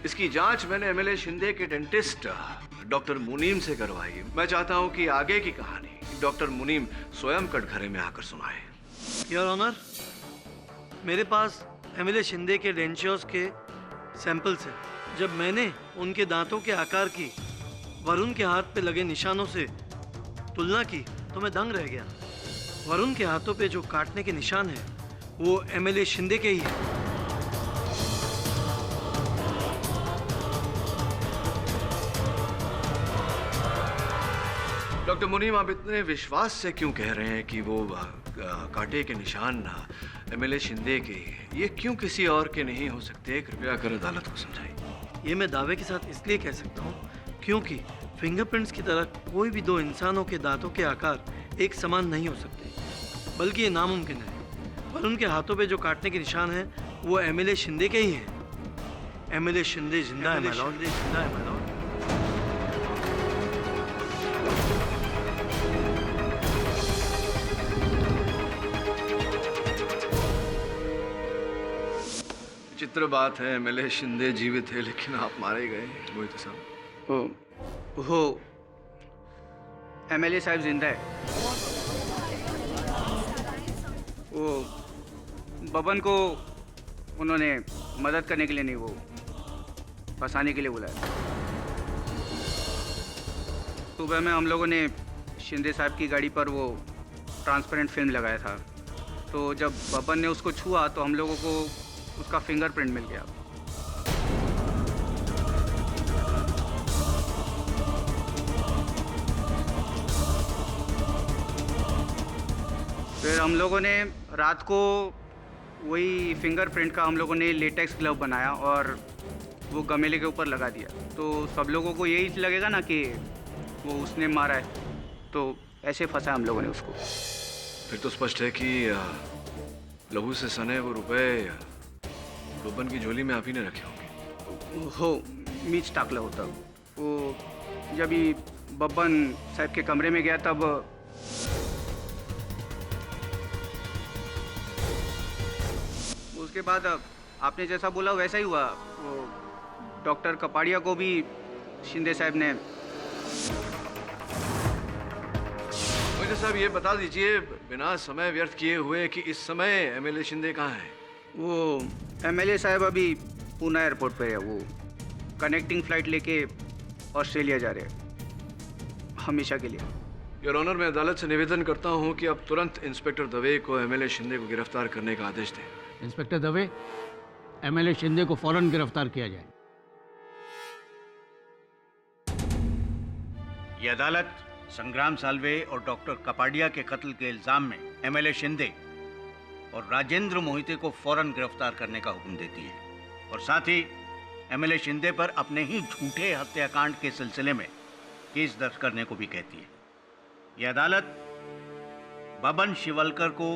इसकी जांच मैंने एमएलए शिंदे के डेंटिस्ट डॉक्टर मुनीम से करवाई। मैं चाहता हूं कि आगे की कहानी डॉक्टर मुनीम स्वयं कटघरे में आकर सुनाए। योर ऑनर, मेरे पास एमएलए शिंदे के डेंचर्स के सैंपल्स हैं। जब मैंने उनके दांतों के आकार की वरुण के हाथ पे लगे निशानों से तुलना की तो मैं दंग रह गया। वरुण के हाथों पे जो काटने के निशान हैं वो एमएलए शिंदे के ही हैं। डॉक्टर मुनीम, आप इतने विश्वास से क्यों कह रहे हैं कि वो कांटे के निशान एमएलए शिंदे के, ये क्यों किसी और के नहीं हो सकते? कृपया कर अदालत को समझाइए। ये मैं दावे के साथ इसलिए कह सकता हूँ क्योंकि फिंगरप्रिंट्स की तरह कोई भी दो इंसानों के दांतों के आकार एक समान नहीं हो सकते, बल्कि ये नामुमकिन है। वरुण के हाथों पे जो काटने के निशान हैं वो एमएलए शिंदे के ही हैं। एमएलए शिंदे जिंदा है माय लॉर्ड, जिंदा है माय लॉर्ड। चित्र बात है, एमएलए शिंदे जीवित है लेकिन आप मारे गए मोहित साहब। हो एमएलए साहब जिंदा है। वो बबन को उन्होंने मदद करने के लिए नहीं, वो फंसाने के लिए बुलाया। सुबह में हम लोगों ने शिंदे साहब की गाड़ी पर वो ट्रांसपेरेंट फिल्म लगाया था, तो जब बबन ने उसको छुआ तो हम लोगों को उसका फिंगरप्रिंट मिल गया। फिर हम लोगों ने रात को वही फिंगरप्रिंट का हम लोगों ने लेटेक्स ग्लव बनाया और वो गमेले के ऊपर लगा दिया, तो सब लोगों को यही लगेगा ना कि वो उसने मारा है, तो ऐसे फंसा हम लोगों ने उसको। फिर तो स्पष्ट है कि लहू से सने वो रुपए बब्बन की झोली में आप ही ने रखे होंगे। हो, मीच टाकला होता वो। जब ही बब्बन साहब के कमरे में गया तब उसके बाद आपने जैसा बोला वैसा ही हुआ। वो डॉक्टर कपाड़िया को भी शिंदे साहब ने। मुझे साहब ये बता दीजिए बिना समय व्यर्थ किए हुए कि इस समय एमएलए शिंदे कहाँ है? वो एमएलए साहब अभी पूना एयरपोर्ट पे है। वो कनेक्टिंग फ्लाइट लेके ऑस्ट्रेलिया जा रहे हैं हमेशा के लिए। योर ऑनर, मैं अदालत से निवेदन करता हूँ कि आप तुरंत इंस्पेक्टर दवे को एमएलए शिंदे को गिरफ्तार करने का आदेश दें। इंस्पेक्टर दवे, एमएलए शिंदे को फौरन गिरफ्तार किया जाए। ये अदालत संग्राम साल्वे और डॉक्टर कपाडिया के कत्ल के इल्जाम में एमएलए शिंदे और राजेंद्र मोहिते को फौरन गिरफ्तार करने का हुक्म देती है और साथ ही एमएलए शिंदे पर अपने ही झूठे हत्याकांड के सिलसिले में केस दर्ज करने को भी कहती है। यह अदालत बबन शिवलकर को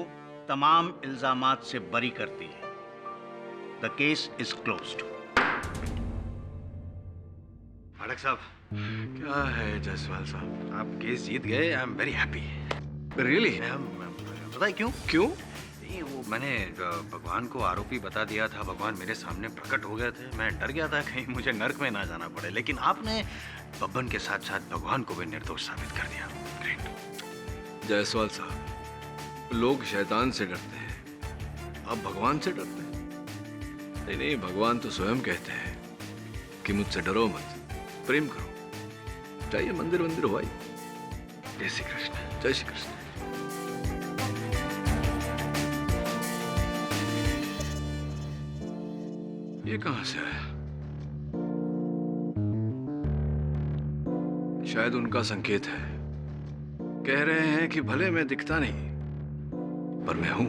तमाम इल्जामात से बरी करती है। The case is closed. फाटक साहब, क्या है जायसवाल साहब? आप केस जीत गए। I am very happy. Really? पता है क्यों? क्यों? वो मैंने भगवान को आरोपी बता दिया था, भगवान मेरे सामने प्रकट हो गए थे। मैं डर गया था कहीं मुझे नर्क में ना जाना पड़े, लेकिन आपने बब्बन के साथ साथ भगवान को भी निर्दोष साबित कर दिया। ग्रेट। जायसवाल साहब, लोग शैतान से डरते हैं, आप भगवान से डरते हैं? नहीं नहीं, भगवान तो स्वयं कहते हैं कि मुझसे डरो मत, प्रेम करो। चाहिए मंदिर वंदिर हो। जय श्री कृष्ण, जय श्री कृष्ण। ये कहां से आया? शायद उनका संकेत है। कह रहे हैं कि भले मैं दिखता नहीं पर मैं हूं।